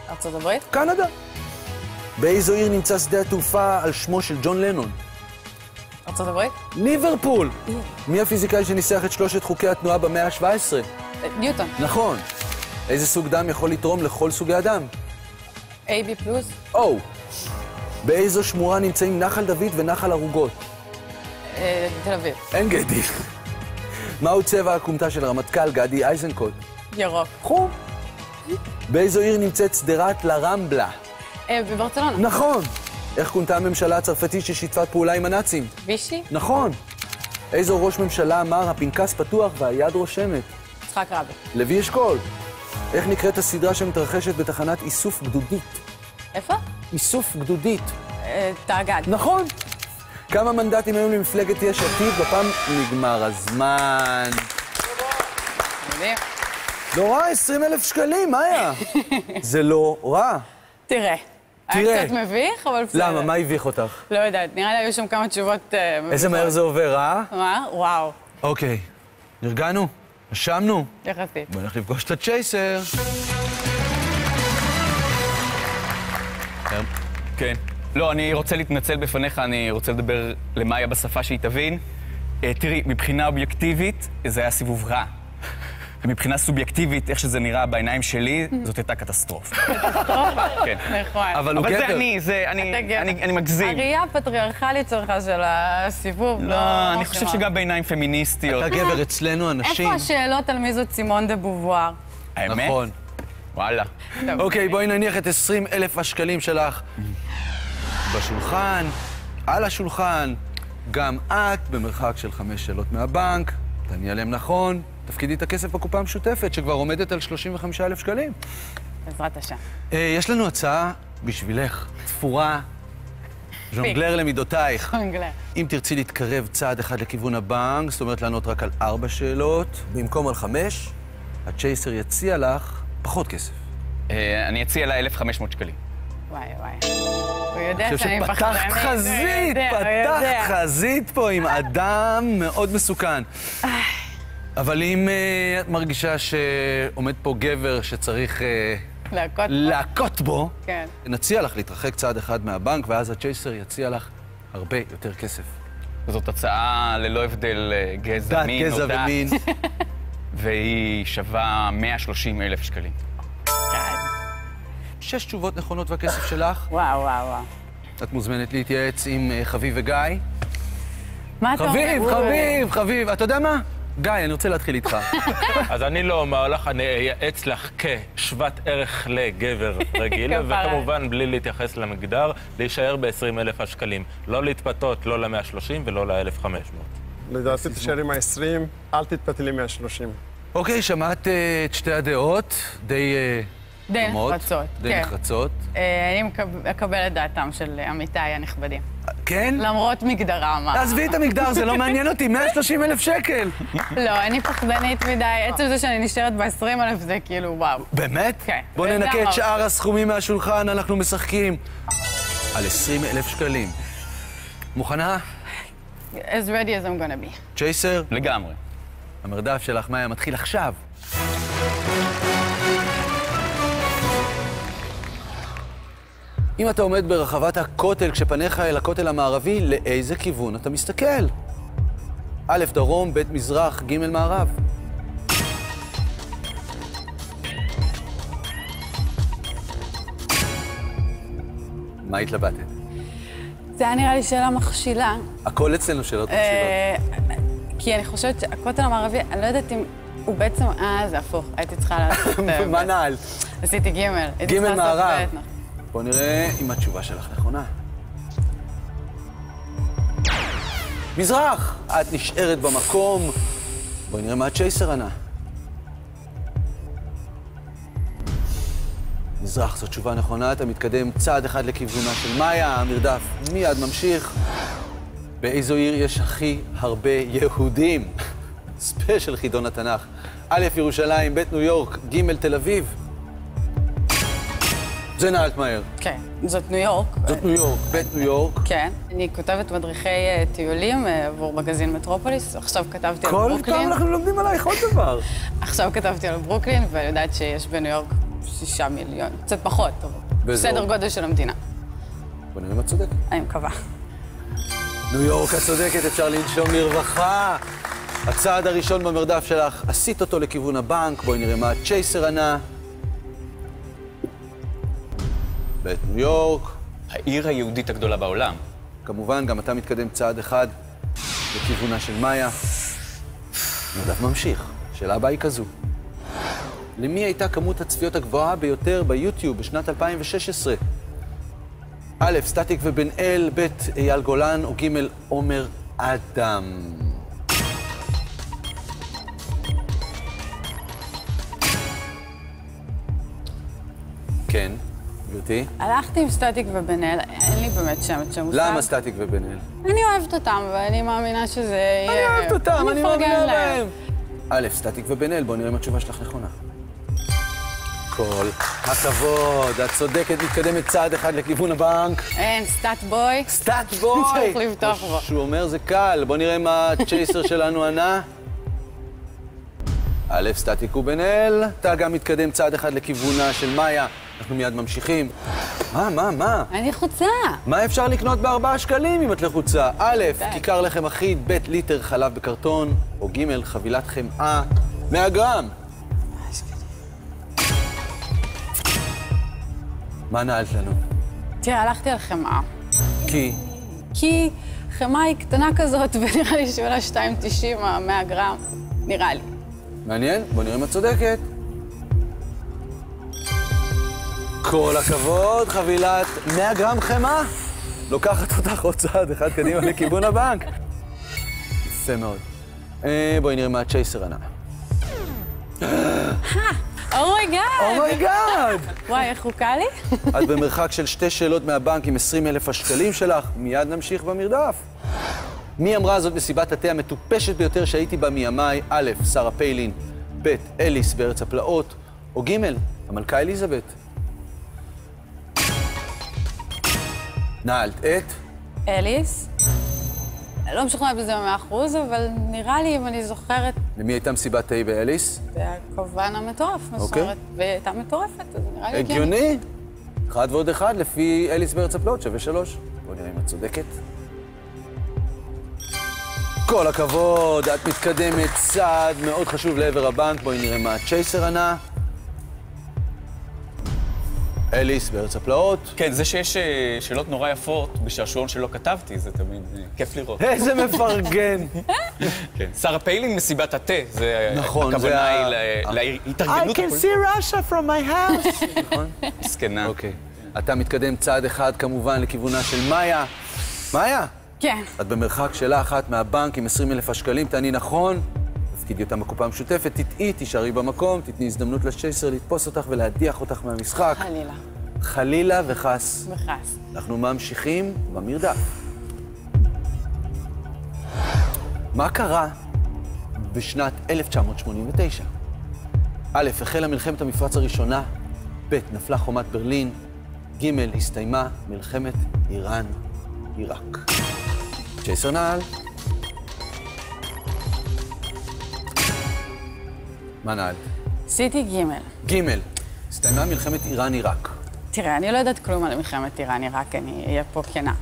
ארצות הברית? קנדה. באיזו עיר נמצא שדה התעופה על שמו של ג'ון לנון? ארצות הברית? ליברפול. מי הפיזיקאי שניסח את 3 חוקי התנועה במאה ה-17? ניוטון. נכון. איזה סוג דם יכול לתרום לכל סוגי הדם? AB פלוס? O. באיזו שמורה נמצאים נחל דוד ונחל ערוגות? תל אביב. אין גדי. מהו צבע הכומתה של הרמטכ"ל גדי איזנקוט? ירוק. חום. באיזו עיר נמצאת שדרת לרמבלה? בברצלונה. נכון. איך כונתה הממשלה הצרפתית ששיתפה פעולה עם הנאצים? וישי? נכון. איזו ראש ממשלה אמר הפנקס פתוח והיד רושמת? יצחק רבין. לוי אשכול. איך נקראת הסדרה שמתרחשת בתחנת איסוף גדודית? איפה? איסוף גדודית. תאגד. נכון. כמה מנדטים היו למפלגת יש עתיד? בפעם נגמר הזמן. מדהים. לא רע, 20,000 שקלים, מאיה. זה לא רע. תראה. היה קצת מביך, אבל בסדר. למה? מה הביך אותך? לא יודעת, נראה לי היו שם כמה תשובות מביכות. איזה מהר זה עובר, אה? מה? וואו. אוקיי. נרגענו? נשמנו? יחסית. בוא נלך לפגוש את הצ'ייסר. כן. לא, אני רוצה להתנצל בפניך, אני רוצה לדבר למאיה בשפה שהיא תבין. תראי, מבחינה אובייקטיבית, זה היה סיבוב רע. ומבחינה סובייקטיבית, איך שזה נראה בעיניים שלי, זאת הייתה קטסטרופה. קטסטרופה? כן. נכון. אבל הוא גבר. זה אני מגזים. הראייה הפטריארכלית שלך של הסיבוב לא, אני חושב שגם בעיניים פמיניסטיות. אתה גבר, אצלנו אנשים... איפה השאלות על מי זאת סימון דה בובואר? האמת? נכון. וואלה. אוקיי, בואי נניח את 20,000 השקלים שלך בשולחן, על השולחן. גם את, במרחק של 5 שאלות מהבנק, תעני עליהם נכון, תפקידי את הכסף בקופה המשותפת, שכבר עומדת על 35,000 שקלים. בעזרת השם. יש לנו הצעה בשבילך, תפורה, ז'ונגלר למידותייך. ז'ונגלר. אם תרצי להתקרב צעד אחד לכיוון הבנק, זאת אומרת לענות רק על 4 שאלות, במקום על 5, הצ'ייסר יציע לך פחות כסף. אני אציע לה 1,500 שקלים. וואי. הוא יודע שאני פתחת חזית, פתחת חזית פה עם אדם מאוד מסוכן. אבל אם את מרגישה שעומד פה גבר שצריך להכות בו, נציע לך להתרחק צעד אחד מהבנק, ואז הצ'ייסר יציע לך הרבה יותר כסף. זאת הצעה ללא הבדל גזע, מין או דת. דת, גזע ומין. והיא שווה 130,000 שקלים. 6 תשובות נכונות והכסף שלך. וואו, וואו, וואו. את מוזמנת להתייעץ עם חביב וגיא. מה אתה אומר? חביב, אתה יודע מה? גיא, אני רוצה להתחיל איתך. אז אני לא אומר לך, אני אייעץ לך כשוות ערך לגבר רגיל, וכמובן בלי להתייחס למגדר, להישאר ב-20,000 השקלים. לא להתפתות, לא ל-130 ולא ל-1,500. לדעתי תשאר עם ה-20, אל תתפתלי 130. אוקיי, שמעת את שתי הדעות, די נחרצות. די נחרצות. אני מקבלת דעתם של עמיתיי הנכבדים. כן? למרות מגדרם. עזבי את המגדר, זה לא מעניין אותי, 130,000 שקל. לא, אני פחדנית מדי. עצם זה שאני נשארת ב-20,000 זה כאילו וואו. באמת? כן. בוא ננקה את שאר הסכומים מהשולחן, אנחנו משחקים על 20,000 שקלים. מוכנה? As ready as I'm gonna be. צ'ייסר? לגמרי. המרדף שלך, מאיה, מתחיל עכשיו. אם אתה עומד ברחבת הכותל כשפניך אל הכותל המערבי, לאיזה כיוון אתה מסתכל? א', דרום, ב', מזרח, ג', מערב. מה התלבטת? זה היה נראה לי שאלה מכשילה. הכל אצלנו שאלות מכשילות. כי אני חושבת שהכותל המערבי, אני לא יודעת אם הוא בעצם... זה הפוך, הייתי צריכה לעשות... מה נעלת? עשיתי ג'. ג' מערב. בוא נראה אם התשובה שלך נכונה. מזרח! את נשארת במקום. בואי נראה מה צ'ייסר ענה. מזרח זו תשובה נכונה, אתה מתקדם צעד אחד לכיוונה של מאיה, המרדף מיד ממשיך. באיזו עיר יש הכי הרבה יהודים? ספיישל חידון התנ"ך. א', ירושלים, ב', ניו יורק, ג', תל אביב. זה נעלת מהר. כן, זאת ניו יורק. זאת ניו יורק, בית ניו יורק. כן. אני כותבת מדריכי טיולים עבור מגזין מטרופוליס. עכשיו כתבתי על כל ברוקלין. פעם אנחנו לומדים עלייך עוד דבר. עכשיו כתבתי על ברוקלין, ואני יודעת שיש בניו יורק 6 מיליון, קצת פחות, אבל סדר גודל של המדינה. בוא נראה מה צודק. אני מקווה. ניו יורק הצודקת, אפשר לנשום לרווחה. הצעד הראשון במרדף שלך, עשית אותו לכיוון הבנק. בואי נראה מה צ'ייסר ענה. בית ניו יורק. העיר היהודית הגדולה בעולם. כמובן, גם אתה מתקדם צעד אחד לכיוונה של מאיה. מרדף ממשיך. שאלה הבאה היא כזו. למי הייתה כמות הצפיות הגבוהה ביותר ביוטיוב בשנת 2016? א', סטטיק ובן אל, ב', אייל גולן, או ג', עומר אדם. כן, גברתי. הלכתי עם סטטיק ובן אל, אין לי באמת שם מושג. למה סטטיק ובן אל? אני אוהבת אותם, ואני מאמינה שזה יהיה... אני אוהבת אותם, אני מאמינה בהם. להם. א', סטטיק ובן אל, בואו נראה אם התשובה שלך נכונה. כל הכבוד, את צודקת, מתקדמת צעד אחד לכיוון הבנק. אין, סטאט בוי. סטאט בוי! צריך לבטוח בו. שהוא אומר זה קל, בוא נראה מה הצ'ייסר שלנו ענה. א', סטטיק ובן אל, אתה גם מתקדם צעד אחד לכיוונה של מאיה. אנחנו מיד ממשיכים. מה? אני חוצה. מה אפשר לקנות ב4 שקלים אם את לחוצה? א', כיכר לחם אחיד, ב', ליטר חלב בקרטון, או ג', חבילת חמאה 100 גרם. מה נעלת לנו? תראה, הלכתי על חמאה. כי חמאה היא קטנה כזאת, ונראה לי שעולה 2.90 100 גרם. נראה לי. מעניין, בוא נראה מה צודקת. כל הכבוד, חבילת 100 גרם חמאה. לוקחת אותך עוד צעד אחד קדימה לכיוון הבנק. יפה מאוד. בואי נראה מה הצ'ייסר ענה. אומייגאד! וואי, איך הוא קל לי? את במרחק של 2 שאלות מהבנק עם 20,000 השקלים שלך, מיד נמשיך במרדף. מי אמרה זאת מסיבת התה המטופשת ביותר שהייתי בה מימיי? א', שרה פיילין, ב', אליס בארץ הפלאות, או ג', המלכה אליזבת. נעלת את? אליס. לא משוכנעת בזה 100%, אבל נראה לי, אם אני זוכרת... למי הייתה מסיבת תה באליס? זה הכוון המטורף, מסורת, והיא הייתה מטורפת, אז נראה לי הגיוני. 1 ועוד 1, לפי אליס בארץ הפלאות, שווה 3. בואו נראה אם את צודקת. כל הכבוד, את מתקדמת צעד מאוד חשוב לעבר הבנק. בואי נראה מה הצ'ייסר ענה. אליס בארץ הפלאות. כן, זה שיש שאלות נורא יפות בשעשועון שלא כתבתי, זה תמיד כיף לראות. איזה מפרגן. כן. שרה פיילין, מסיבת התה, זה נכון, הכוונה היא להתארגנות. I can see Russia from my house. נכון? מסכנה. אוקיי. אתה מתקדם צעד אחד כמובן לכיוונה של מאיה. מאיה? כן. את במרחק שלה אחת מהבנק עם 20,000 השקלים, תעני נכון. תפקידי אותם בקופה המשותפת, תטעי, תישארי במקום, תתני הזדמנות לצ'ייסר לתפוס אותך ולהדיח אותך מהמשחק. חלילה. חלילה וחס. וחס. אנחנו ממשיכים במרדף. מה קרה בשנת 1989? א', החלה מלחמת המפרץ הראשונה, ב', נפלה חומת ברלין, ג', הסתיימה מלחמת איראן-עיראק. צ'ייסר נעל. מה נעל? עשיתי ג'. הסתיימה מלחמת איראן-עיראק. תראה, אני לא יודעת כלום על מלחמת איראן-עיראק, אני אהיה פה כנה.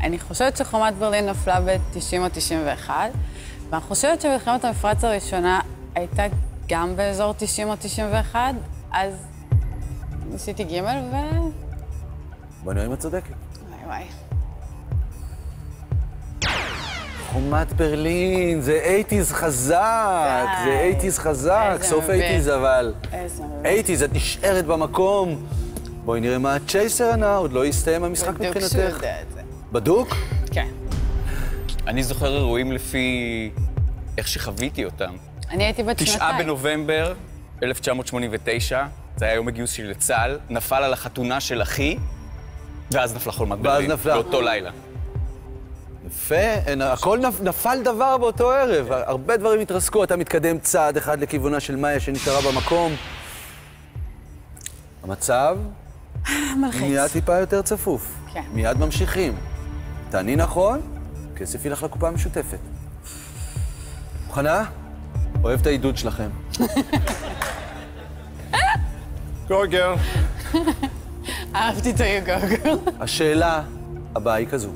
אני חושבת שחומת ברלין נפלה ב-90 או 91, ואני חושבת שמלחמת המפרץ הראשונה הייתה גם באזור 90 או 91, אז עשיתי ג' בוא נראה אם את צודקת. וואי. חומת ברלין, זה 80's חזק, זה 80's חזק, סוף 80's אבל. איזה 80's, את נשארת במקום. בואי נראה מה הצ'ייסר ענה, עוד לא הסתיים המשחק בדוק שהוא מבחינתך. יודע את זה. בדוק? כן. אני זוכר אירועים לפי איך שחוויתי אותם. אני הייתי בת 9 שנתיים. בנובמבר 1989, זה היה יום הגיוס שלי לצה"ל, נפל על החתונה של אחי, ואז נפלה חומת ברלין. נפלה. באותו לילה. יפה, הכל נפל דבר באותו ערב, הרבה דברים התרסקו, אתה מתקדם צעד אחד לכיוונה של מאיה שנשארה במקום. המצב מלחיץ. נהיה טיפה יותר צפוף. כן. מיד ממשיכים. תעני נכון, כסף ילך לקופה המשותפת. מוכנה? אוהב את העידוד שלכם. גוגר. אהבתי את היוגוגו. השאלה הבאה היא כזו.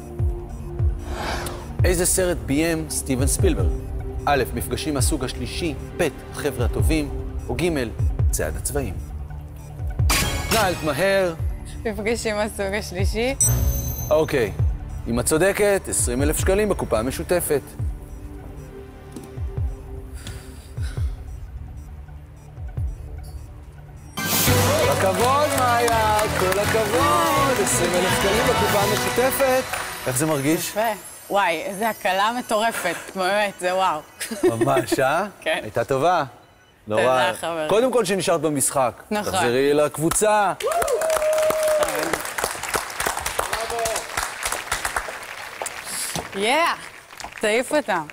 איזה סרט ביים סטיבן ספילברג? א', מפגשים מהסוג השלישי, ב', החבר'ה הטובים, או ג', צעד הצבעים. נעלת מהר. מפגשים מהסוג השלישי. אוקיי, אם את צודקת, 20,000 שקלים בקופה המשותפת. כל הכבוד, מאיה, כל הכבוד. 20,000 שקלים בקופה המשותפת. איך זה מרגיש? יפה. וואי, איזה הקלה מטורפת. באמת, זה וואו. ממש, אה? כן. הייתה טובה. נורא. תודה, חבר. קודם כל שנשארת במשחק. נכון. תחזרי לקבוצה. תעיף אותם.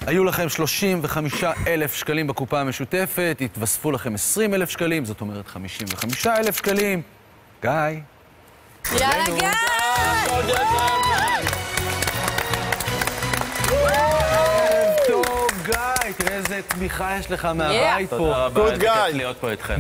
היו לכם 35,000 שקלים בקופה המשותפת, התווספו לכם 20,000 שקלים, זאת אומרת 55,000 שקלים. גיא. יאללה, גיא! טוב, גיא, תראה איזה תמיכה יש לך מהבית פה. תודה רבה, Good איזה guy. כיף להיות פה איתכם.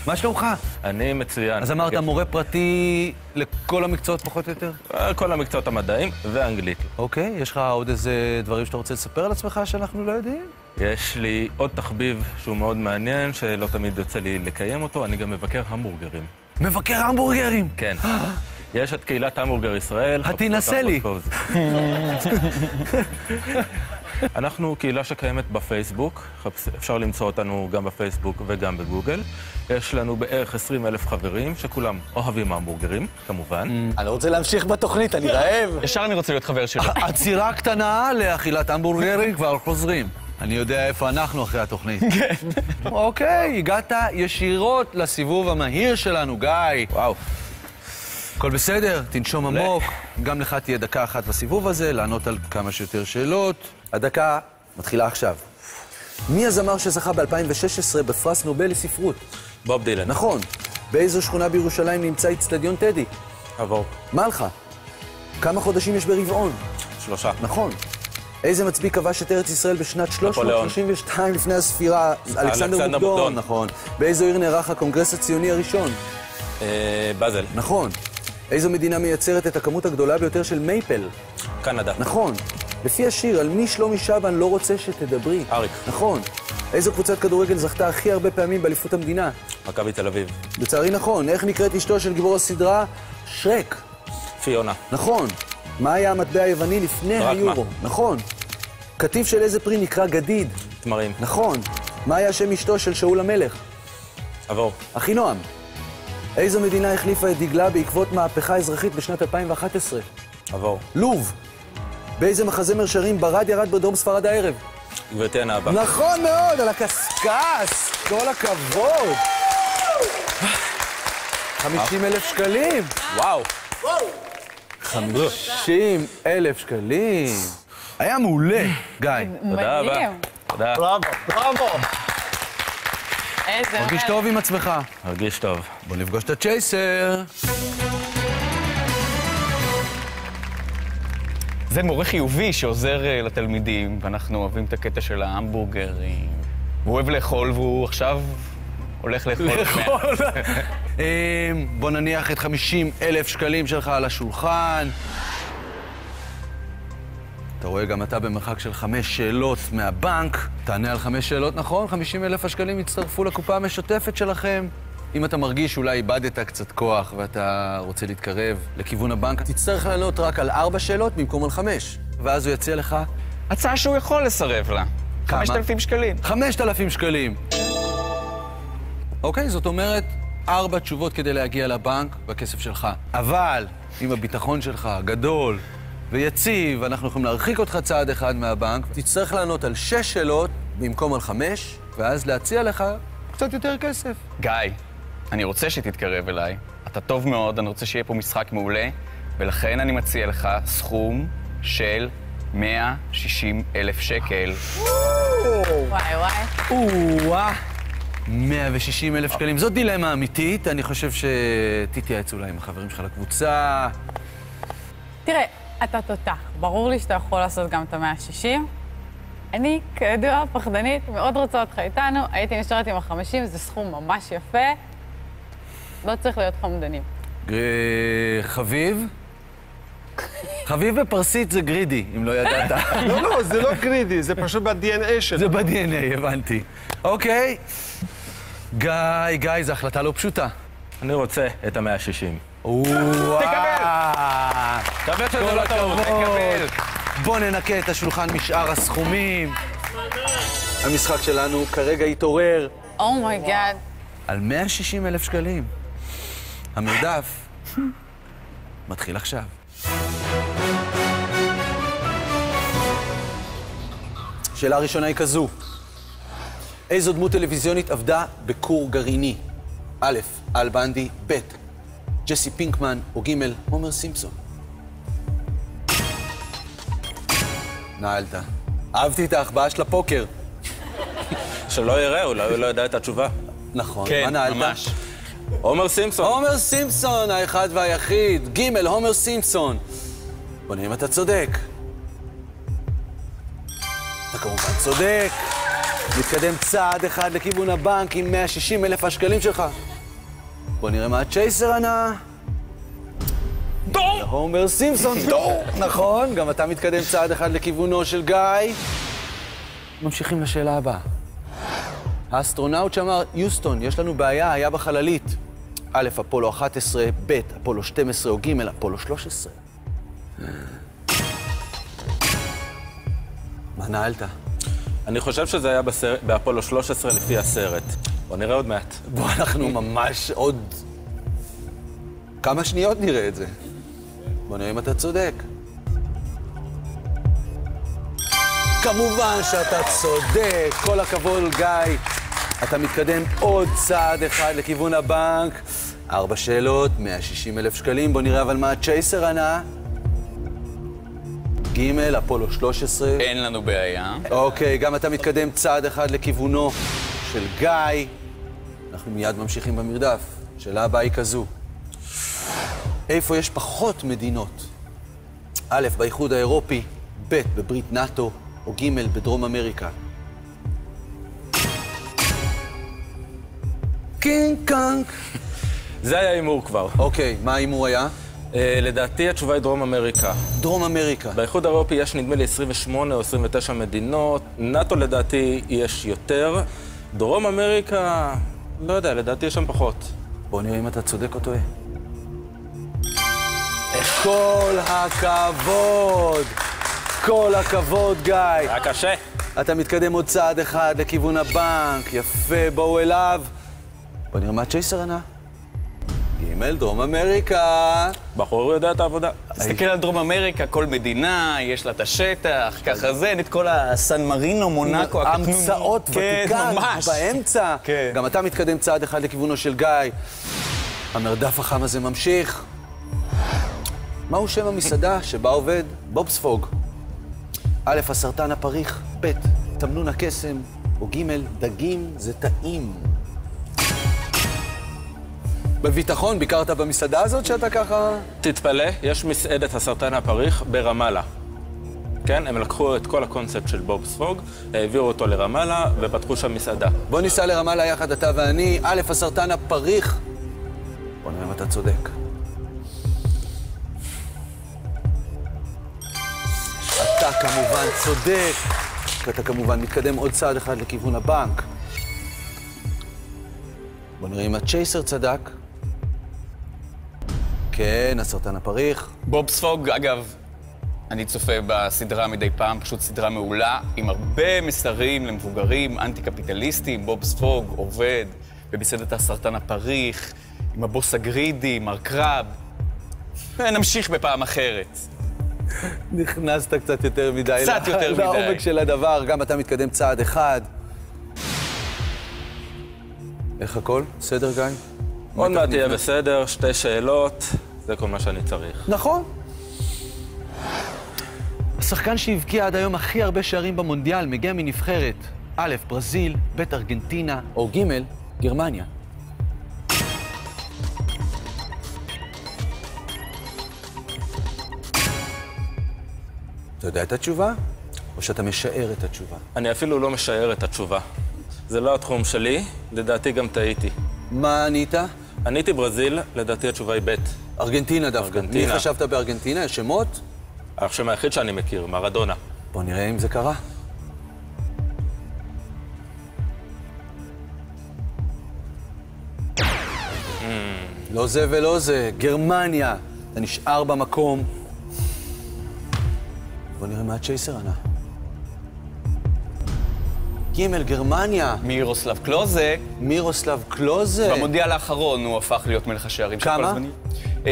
מה שלומך? אני מצוין. אז אמרת מורה פרטי לכל המקצועות פחות או יותר? כל המקצועות המדעיים ואנגלית. אוקיי, יש לך עוד איזה דברים שאתה רוצה לספר על עצמך שאנחנו לא יודעים? יש לי עוד תחביב שהוא מאוד מעניין, שלא תמיד יוצא לי לקיים אותו, אני גם מבקר המבורגרים. מבקר המבורגרים! כן. יש את קהילת המבורגר ישראל. תנסה לי. אנחנו קהילה שקיימת בפייסבוק, אפשר למצוא אותנו גם בפייסבוק וגם בגוגל. יש לנו בערך 20,000 חברים, שכולם אוהבים המבורגרים, כמובן. אני רוצה להמשיך בתוכנית, אני רעב. ישר אני רוצה להיות חבר שלו. עצירה קטנה לאכילת המבורגרים, כבר חוזרים. אני יודע איפה אנחנו אחרי התוכנית. כן. אוקיי, הגעת ישירות לסיבוב המהיר שלנו, גיא. וואו. הכל בסדר, תנשום עמוק. גם לך תהיה דקה אחת בסיבוב הזה, לענות על כמה שיותר שאלות. הדקה מתחילה עכשיו. מי הזמר שזכה ב-2016 בפרס נובל לספרות? בוב דילן. נכון. באיזו שכונה בירושלים נמצא אצטדיון טדי? עבור. מלכה. כמה חודשים יש ברבעון? 3. נכון. איזה מצביא כבש את ארץ ישראל בשנת 332 לפני הספירה? אלכסנדר מוקדון. נכון. באיזו עיר נערך הקונגרס הציוני הראשון? באזל. נכון. איזו מדינה מייצרת את הכמות הגדולה ביותר של מייפל? קנדה. נכון. לפי השיר, על מי שלומי שבן לא רוצה שתדברי? אריק. נכון. איזו קבוצת כדורגל זכתה הכי הרבה פעמים באליפות המדינה? מכבי תל אביב. לצערי נכון. איך נקראת אשתו של גיבור הסדרה? שרק. פיונה. נכון. מה היה המטבע היווני לפני דרקמה. היורו? נכון. קטיף של איזה פרי נקרא גדיד? תמרים. נכון. מה היה שם אשתו של שאול המלך? עבור. אחינועם. איזו מדינה החליפה את דגלה בעקבות מהפכה אזרחית בשנת 2011? עבור. לוב. באיזה מחזמר שרים ברד ירד בדרום ספרד הערב? גברתי הנאבק. נכון מאוד, על הקשקש. כל הכבוד. 50,000 שקלים. וואו. 50,000 שקלים. היה מעולה, גיא. תודה רבה. מדהים. תודה. בראבו, בראבו. איזה מרגיש טוב עם עצמך. מרגיש טוב. בוא נפגוש את הצ'ייסר. זה מורה חיובי שעוזר לתלמידים, ואנחנו אוהבים את הקטע של ההמבורגרים. הוא אוהב לאכול, והוא עכשיו הולך לאכול. בוא נניח את 50,000 שקלים שלך על השולחן. אתה רואה, גם אתה במרחק של 5 שאלות מהבנק. תענה על 5 שאלות נכון, 50,000 השקלים יצטרפו לקופה המשותפת שלכם. אם אתה מרגיש שאולי איבדת קצת כוח ואתה רוצה להתקרב לכיוון הבנק, תצטרך לענות רק על 4 שאלות במקום על 5. ואז הוא יציע לך הצעה שהוא יכול לסרב לה. כמה? 5,000 שקלים. 5,000 שקלים. אוקיי, זאת אומרת 4 תשובות כדי להגיע לבנק בכסף שלך. אבל אם הביטחון שלך גדול ויציב, אנחנו יכולים להרחיק אותך צעד אחד מהבנק, תצטרך לענות על 6 שאלות במקום על 5, ואז להציע לך קצת יותר כסף. גיא, אני רוצה שתתקרב אליי. אתה טוב מאוד, אני רוצה שיהיה פה משחק מעולה, ולכן אני מציע לך סכום של 160,000 שקל. וואי וואי. או-אה, 160,000 שקלים. זאת דילמה אמיתית, אני חושב שתתייעץ אולי עם החברים שלך לקבוצה. תראה, אתה תותח. ברור לי שאתה יכול לעשות גם את ה-160. אני, כידוע, פחדנית, מאוד רוצה אותך איתנו. הייתי נשארת עם ה-50, זה סכום ממש יפה. לא צריך להיות חמדנים. חביב? חביב בפרסית זה גרידי, אם לא ידעת. לא, זה לא גרידי, זה פשוט ב-DNA שלו. זה ב-DNA, הבנתי. אוקיי. גיא, זו החלטה לא פשוטה. אני רוצה את ה-160. תקבל שזה לא טעות, תקבל. בוא ננקה את השולחן משאר הסכומים. המשחק שלנו כרגע התעורר אומייגאד. על 160,000 שקלים. המרדף מתחיל עכשיו. שאלה ראשונה היא כזו. איזו דמות טלוויזיונית עבדה בכור גרעיני? א', אל בנדי, ב', ג'סי פינקמן, או ג', הומר סימפסון. נעלת. אהבתי את ההחבאה של הפוקר. שלא יראה, אולי הוא לא יודע את התשובה. נכון, כן, מה נעלת? ממש. עומר סימפסון. הומר סימפסון, האחד והיחיד. ג', הומר סימפסון. בוא נראה אם אתה צודק. אתה כמובן צודק. מתקדם צעד אחד לכיוון הבנק עם 160,000 השקלים שלך. בוא נראה מה הצ'ייסר ענה. דור! הומר סימפסון, דור! נכון, גם אתה מתקדם צעד אחד לכיוונו של גיא. ממשיכים לשאלה הבאה. האסטרונאוט שאמר, יוסטון, יש לנו בעיה, היה בחללית. א', אפולו 11, ב', אפולו 12 או ג', אפולו 13. מה נעלת? אני חושב שזה היה באפולו 13 לפי הסרט. בוא נראה עוד מעט. בוא, אנחנו ממש עוד כמה שניות נראה את זה. בוא נראה אם אתה צודק. כמובן שאתה צודק, כל הכבוד גיא. אתה מתקדם עוד צעד אחד לכיוון הבנק. 4 שאלות, 160,000 שקלים. בוא נראה אבל מה הצ'ייסר ענה. ג', אפולו 13. אין לנו בעיה. אוקיי, גם אתה מתקדם צעד אחד לכיוונו של גיא. אנחנו מיד ממשיכים במרדף. שאלה הבאה היא כזו. איפה יש פחות מדינות? א', באיחוד האירופי, ב', בברית נאט"ו, או ג', בדרום אמריקה. קינג קאנק. זה היה הימור כבר. אוקיי, מה ההימור היה? לדעתי התשובה היא דרום אמריקה. דרום אמריקה. באיחוד האירופי יש נדמה לי 28 או 29 מדינות, נאטו לדעתי יש יותר. דרום אמריקה, לא יודע, לדעתי יש שם פחות. בוא נראה אם אתה צודק או טועה. כל הכבוד! כל הכבוד, גיא. היה קשה. אתה מתקדם עוד צעד אחד לכיוון הבנק. יפה, בואו אליו. בוא נראה מה צ'ייסר ענה. ג' דרום אמריקה. בחור יודע את העבודה. תסתכל על דרום אמריקה, כל מדינה, יש לה את השטח, ככה זה, את כל הסן מרינו, מונאקו, המצאות, ותיקן, באמצע. כן. גם אתה מתקדם צעד אחד לכיוונו של גיא. המרדף החם הזה ממשיך. מהו שם המסעדה שבה עובד בובספוג? א', הסרטן הפריך, ב', תמנון הקסם, או ג', דגים זה טעים. בביטחון, ביקרת במסעדה הזאת שאתה ככה... תתפלא, יש מסעדת הסרטן הפריך ברמאללה. כן, הם לקחו את כל הקונספט של בובספוג, העבירו אותו לרמאללה ופתחו שם מסעדה. בוא ניסע לרמאללה יחד, אתה ואני. א', הסרטן הפריך. בוא נראה אם אתה צודק. אתה כמובן צודק. אתה כמובן מתקדם עוד צעד אחד לכיוון הבנק. בוא נראה אם הצ'ייסר צדק. כן, הסרטן הפריך. בובספוג, אגב, אני צופה בסדרה מדי פעם, פשוט סדרה מעולה, עם הרבה מסרים למבוגרים, אנטי-קפיטליסטים. בובספוג עובד במסעדת הסרטן הפריך, עם הבוס הגרידי, מר קרב. ונמשיך בפעם אחרת. נכנסת קצת יותר מדי. קצת יותר מדי. לעומק של הדבר, גם אתה מתקדם צעד אחד. איך הכל? בסדר, גיא? עוד מעט תהיה בסדר, 2 שאלות, זה כל מה שאני צריך. נכון. השחקן שהבקיע עד היום הכי הרבה שערים במונדיאל מגיע מנבחרת א', ברזיל, ב', ארגנטינה, או ג', גרמניה. אתה יודע את התשובה? או שאתה משער את התשובה? אני אפילו לא משער את התשובה. זה לא התחום שלי, לדעתי גם טעיתי. מה ענית? עניתי ברזיל, לדעתי התשובה היא ב'. ארגנטינה דווקא. ארגנטינה. מי חשבת בארגנטינה? יש שמות? השם היחיד שאני מכיר, מרדונה. בוא נראה אם זה קרה. לא זה ולא זה, גרמניה. אתה נשאר במקום. בוא נראה מה הצ'ייסר ענה. ג' גרמניה. מירוסלב קלוזה. מירוסלב קלוזה. במונדיאל האחרון הוא הפך להיות מלך השערים. כמה?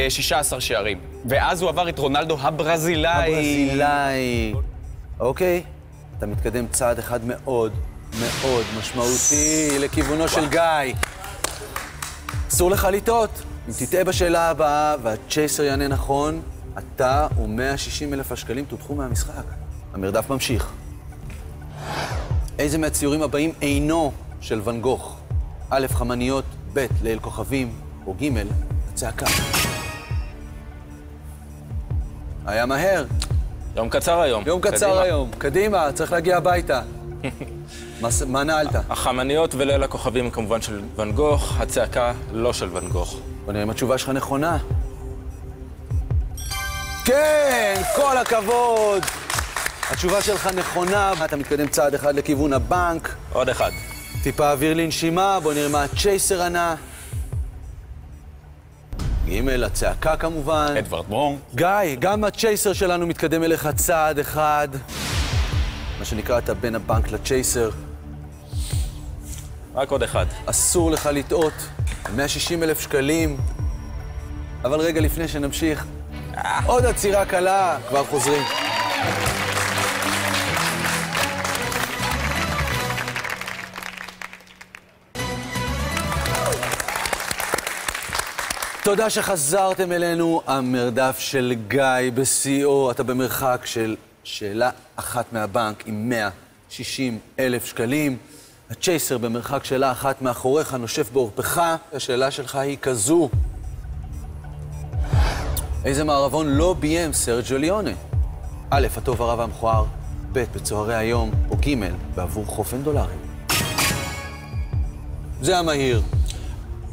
16 שערים. ואז הוא עבר את רונלדו הברזילאי. הברזילאי. אוקיי, אתה מתקדם צעד אחד מאוד מאוד משמעותי לכיוונו של גיא. אסור לך לטעות. אם תטעה בשאלה הבאה והצ'ייסר יענה נכון, אתה ו160,000 השקלים תודחו מהמשחק. המרדף ממשיך. איזה מהציורים הבאים אינו של ואן גוך? א', חמניות, ב', ליל כוכבים, או ג', הצעקה. היה מהר. יום קצר היום. יום קצר היום. קדימה, צריך להגיע הביתה. מה נעלת? החמניות וליל הכוכבים כמובן של ואן גוך, הצעקה לא של ואן גוך. בוא נראה אם התשובה שלך נכונה. כן, כל הכבוד! התשובה שלך נכונה, אתה מתקדם צעד אחד לכיוון הבנק. עוד אחד. טיפה אוויר לנשימה, בוא נראה מה הצ'ייסר ענה. ג', הצעקה כמובן. אדוארד ברום. גיא, גם הצ'ייסר שלנו מתקדם אליך צעד אחד. מה שנקרא, אתה בין הבנק לצ'ייסר. רק עוד אחד. אסור לך לטעות. 160,000 שקלים. אבל רגע לפני שנמשיך, עוד עצירה קלה, כבר חוזרים. תודה שחזרתם אלינו. המרדף של גיא בשיאו. אתה במרחק של שאלה אחת מהבנק עם 160,000 שקלים. הצ'ייסר במרחק שאלה אחת מאחוריך, נושף בעורפך. השאלה שלך היא כזו. איזה מערבון לא ביים סרג'יו ליונה? א', הטוב הרע והמכוער, ב', בצהרי היום, או ג', בעבור חופן דולרים. זה המהיר.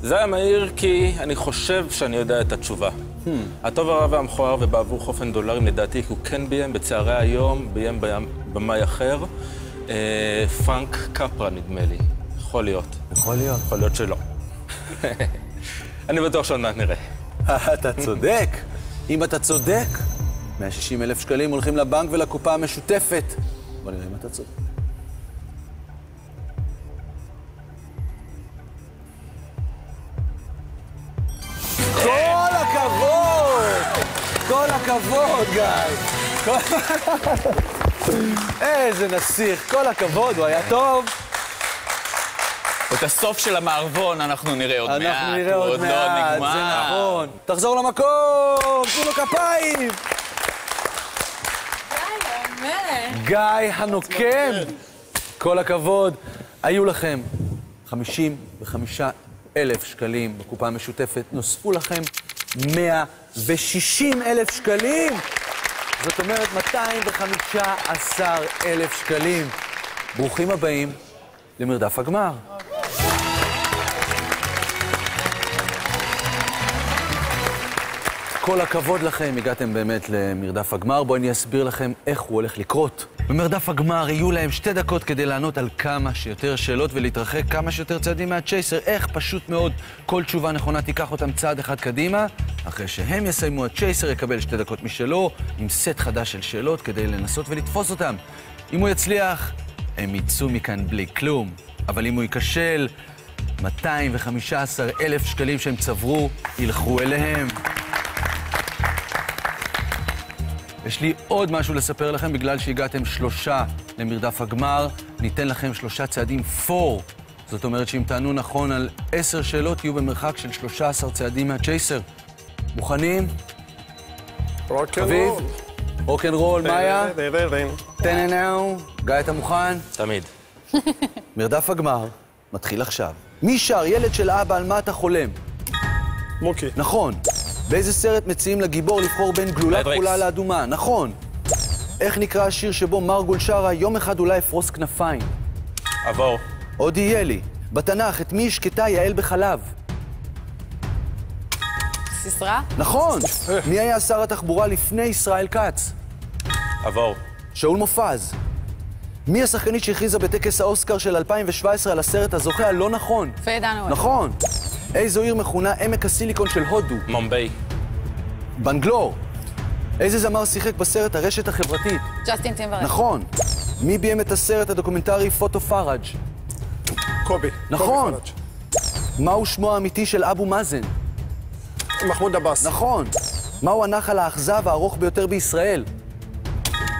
זה היה מהיר כי אני חושב שאני יודע את התשובה. הטוב הרע והמכוער ובעבור חופן דולרים, לדעתי, הוא כן ביים, בצערי היום, ביים במאי אחר. פרנק קפרה, נדמה לי. יכול להיות. יכול להיות. יכול להיות שלא. אני בטוח שעוד מעט נראה. אתה צודק. אם אתה צודק, 160,000 שקלים הולכים לבנק ולקופה המשותפת. בוא נראה אם אתה צודק. כל הכבוד! כל הכבוד, גיא! איזה נסיך, כל הכבוד, הוא היה טוב. את הסוף של המערבון אנחנו נראה עוד מעט. אנחנו נראה עוד מעט, לא נגמר. זה נכון. תחזור למקום, תנו לו כפיים! גיא הנוקם! כל הכבוד. היו לכם 55,000 שקלים בקופה המשותפת, נוספו לכם 160,000 שקלים. זאת אומרת 215,000 שקלים. ברוכים הבאים למרדף הגמר. כל הכבוד לכם, הגעתם באמת למרדף הגמר. בואו אני אסביר לכם איך הוא הולך לקרות. במרדף הגמר יהיו להם 2 דקות כדי לענות על כמה שיותר שאלות ולהתרחק כמה שיותר צעדים מהצ'ייסר. איך? פשוט מאוד. כל תשובה נכונה תיקח אותם צעד אחד קדימה. אחרי שהם יסיימו, הצ'ייסר יקבל 2 דקות משלו עם סט חדש של שאלות כדי לנסות ולתפוס אותם. אם הוא יצליח, הם יצאו מכאן בלי כלום. אבל אם הוא ייכשל, 215,000 שקלים שהם צברו ילכו אליהם. יש לי עוד משהו לספר לכם, בגלל שהגעתם 3 למרדף הגמר, ניתן לכם 3 צעדים 4. זאת אומרת שאם תענו נכון על 10 שאלות, תהיו במרחק של 13 צעדים מהצ'ייסר. מוכנים? אביב? רוק'נ'רול, מאיה? תננאו. גיא, אתה מוכן? תמיד. מרדף הגמר מתחיל עכשיו. מי שר ילד של אבא על מה אתה חולם? מוקי. נכון. באיזה סרט מציעים לגיבור לבחור בין גלולה כחולה לאדומה? נכון. איך נקרא השיר שבו מרגול שרה יום אחד אולי אפרוס כנפיים? עבור. עוד יהיה לי. בתנ"ך, את מי השקטה יעל בחלב? סיסרא? נכון. מי היה שר התחבורה לפני ישראל כץ? עבור. שאול מופז. מי השחקנית שהכריזה בטקס האוסקר של 2017 על הסרט הזוכה הלא נכון? פיי דנווי. נכון. איזו עיר מכונה עמק הסיליקון של הודו? מומביי. בנגלור. איזה זמר שיחק בסרט הרשת החברתית? ג'סטין טימברלייק. נכון. מי ביים את הסרט הדוקומנטרי פוטו פארג'? קובי. נכון. קובי מהו שמו האמיתי של אבו מאזן? מחמוד עבאס. נכון. מהו הנחל האכזב הארוך ביותר בישראל?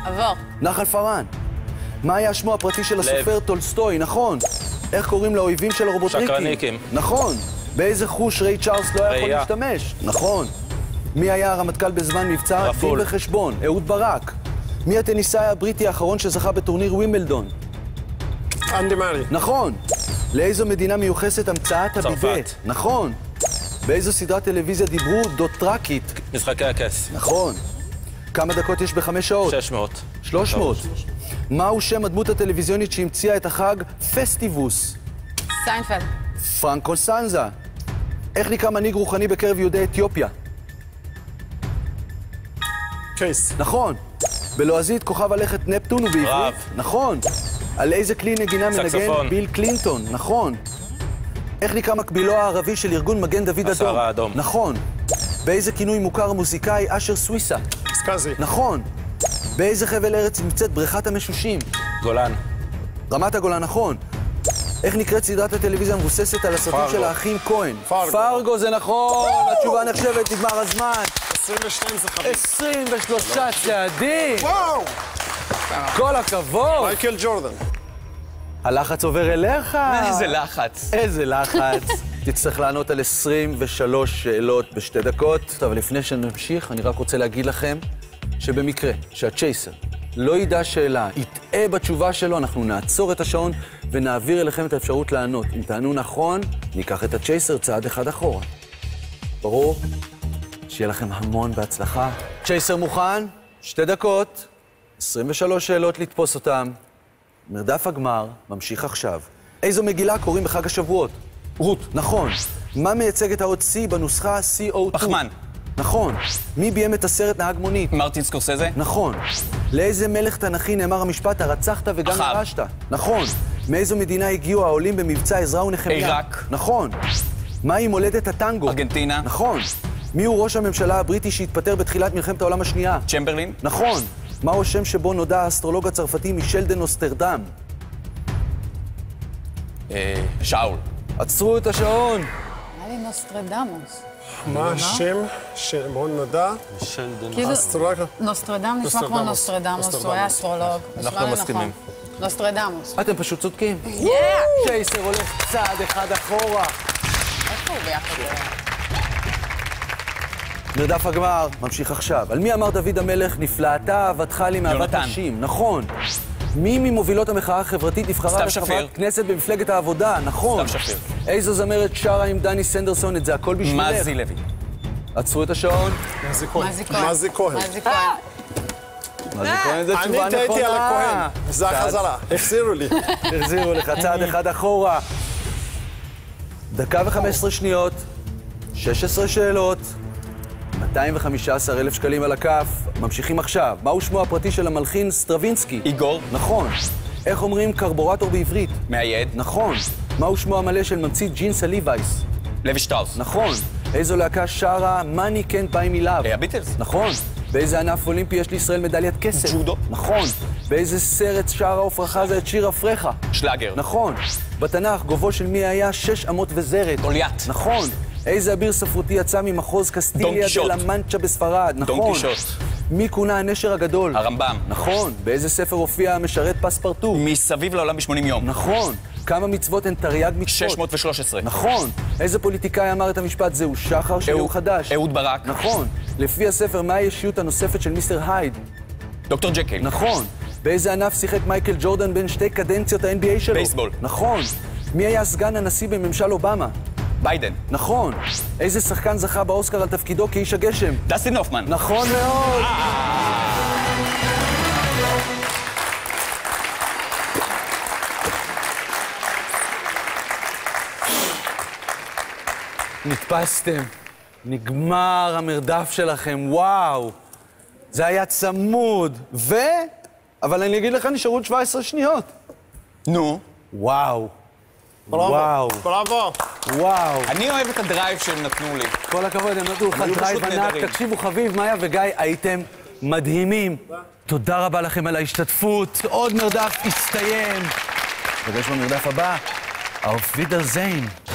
עבור. נחל פארן. מה היה שמו הפרטי של הסופר טולסטוי? נכון. איך קוראים לאויבים של הרובוטריקים? שקרניקים. נכון. באיזה חוש ריי צ'ארלס לא היה יכול להשתמש? נכון. מי היה הרמטכ"ל בזמן מבצע דין וחשבון? אהוד ברק. מי הטניסאי הבריטי האחרון שזכה בטורניר ווימבלדון? אנדי מארי. נכון. לאיזו מדינה מיוחסת המצאת הבידה? צרפת. נכון. באיזו סדרת טלוויזיה דיברו דוטרקית? משחקי הכס. נכון. כמה דקות יש ב5 שעות? 600. 300. מהו שם הדמות הטלוויזיונית שהמציאה את החג פסטיבוס? סיינפלד. פרנקו סנזה. איך נקרא מנהיג רוחני בקרב יהודי אתיופיה? קייס. נכון. בלועזית כוכב הלכת נפטון ובעברית? רב. נכון. על איזה כלי נגינה מנגן סקסופון. ביל קלינטון? נכון. איך נקרא מקבילו הערבי של ארגון מגן דוד אדום? הסהר האדום. נכון. באיזה כינוי מוכר המוזיקאי אשר סוויסה? סקאזי. נכון. באיזה חבל ארץ נמצאת בריכת המשושים? גולן. רמת הגולן, נכון. איך נקראת סדרת הטלוויזיה המבוססת על הסרטים פרגו. של האחים כהן? פרגו. פרגו, זה נכון! התשובה נחשבת, נגמר הזמן. 22 זה חביב. 23 צעדים! וואו! כל הכבוד! מייקל ג'ורדן. הלחץ עובר אליך! איזה לחץ. איזה לחץ. תצטרך לענות על 23 שאלות ב2 דקות. טוב, לפני שנמשיך, אני רק רוצה להגיד לכם שבמקרה שהצ'ייסר לא ידע שאלה, יטעה בתשובה שלו, אנחנו נעצור את השעון ונעביר אליכם את האפשרות לענות. אם תענו נכון, ניקח את הצ'ייסר צעד אחד אחורה. ברור? שיהיה לכם המון בהצלחה. צ'ייסר מוכן? 2 דקות, 23 שאלות לתפוס אותם. מרדף הגמר ממשיך עכשיו. איזו מגילה קוראים בחג השבועות? רות. נכון. מה מייצג את האות C בנוסחה CO2? פחמן. נכון. מי ביים את הסרט נהג מונית? מרטין סקורסזה? נכון. לאיזה מלך תנכי נאמר המשפט הרצחת וגם אחאב. ירשת? נכון. מאיזו מדינה הגיעו העולים במבצע עזרא ונחמיה? עיראק. נכון. מהי מולדת הטנגו? ארגנטינה. נכון. מי הוא ראש הממשלה הבריטי שהתפטר בתחילת מלחמת העולם השנייה? צ'מברלין? נכון. מהו השם שבו נודע האסטרולוג הצרפתי מישל דה נוסטרדם? שאול. עצרו את השעון. היה לי נוסטרדמוס. מה השם שבו נודע? כאילו, אסטרולוג? נוסטרדם נשמע כמו נוסטרדמוס, הוא היה אסטרולוג. אנחנו מסכימים. נוסטרדמוס. אתם פשוט צודקים. צ'ייסר הולך צעד אחד אחורה. איפה הוא ביחד? מרדף הגמר ממשיך עכשיו. על מי אמר דוד המלך, נפלאתה אהבתך לי מאהבת יונתן. נשים? נכון. מי ממובילות המחאה החברתית נבחרה סתיו לחברת שפיר. כנסת במפלגת העבודה? נכון. סתיו שפיר. איזו זמרת שרה עם דני סנדרסון את זה הכל בשבילך? מזי לוי. עצרו את השעון. מזי כהן. מזי כהן. מזי כהן. מזי כהן. מה זה כהן? זו אני תשובה נכונה. טעיתי על הכהן. זה החזרה. החזירו לי. החזירו לך צעד אחד אחורה. דקה ו-15 שניות, 16 שאלות, 215,000 שקלים על הכף. ממשיכים עכשיו. מהו שמו הפרטי של המלחין סטרווינסקי? איגור. נכון. איך אומרים קרבורטור בעברית? מאייד. נכון. מהו שמו המלא של ממציא ג'ינס הליווייס? לוי שטראוס. נכון. איזו להקה שרה Money Can't Buy Me Love? הביטלס. נכון. באיזה ענף אולימפי יש לישראל מדליית כסף? ג'ודו. נכון. באיזה סרט שרה עפרה חזה את שיר אפרחה? שלאגר. נכון. בתנ"ך גובהו של מי היה 6 אמות וזרת? גוליית. נכון. איזה אביר ספרותי יצא ממחוז דון קסטיליה קישוט. דה לה מנצ'ה בספרד? דון נכון. קישוט. מי כונה הנשר הגדול? הרמב"ם. נכון. באיזה ספר הופיע המשרת פספרטו? מסביב לעולם ב-80 יום. נכון. כמה מצוות הן תרי"ג מצוות? 613. נכון. איזה פוליטיקאי אמר את המשפט זהו שחר של יום חדש? אהוד ברק. נכון. לפי הספר, מה הישות הנוספת של מיסטר הייד? דוקטור ג'קיל. נכון. באיזה ענף שיחק מייקל ג'ורדן בין שתי קדנציות ה-NBA שלו? בייסבול. נכון. מי היה סגן הנשיא בממשל אובמה? ביידן. נכון. איזה שחקן זכה באוסקר על תפקידו כאיש הגשם? דסטין הופמן. נכון מאוד. נתפסתם. נגמר המרדף שלכם, וואו. זה היה צמוד. אבל אני אגיד לך, נשארו עוד 17 שניות. נו. וואו. בראבו. וואו. בראבו. וואו. אני אוהב את הדרייב שהם נתנו לי. כל הכבוד, הם נתנו לך היו דרייב פשוט ענק. נהדרים. תקשיבו, חביב, מאיה וגיא, הייתם מדהימים. תודה רבה לכם על ההשתתפות. עוד מרדף הסתיים. נפגש במרדף הבא. auf Wiedersehen.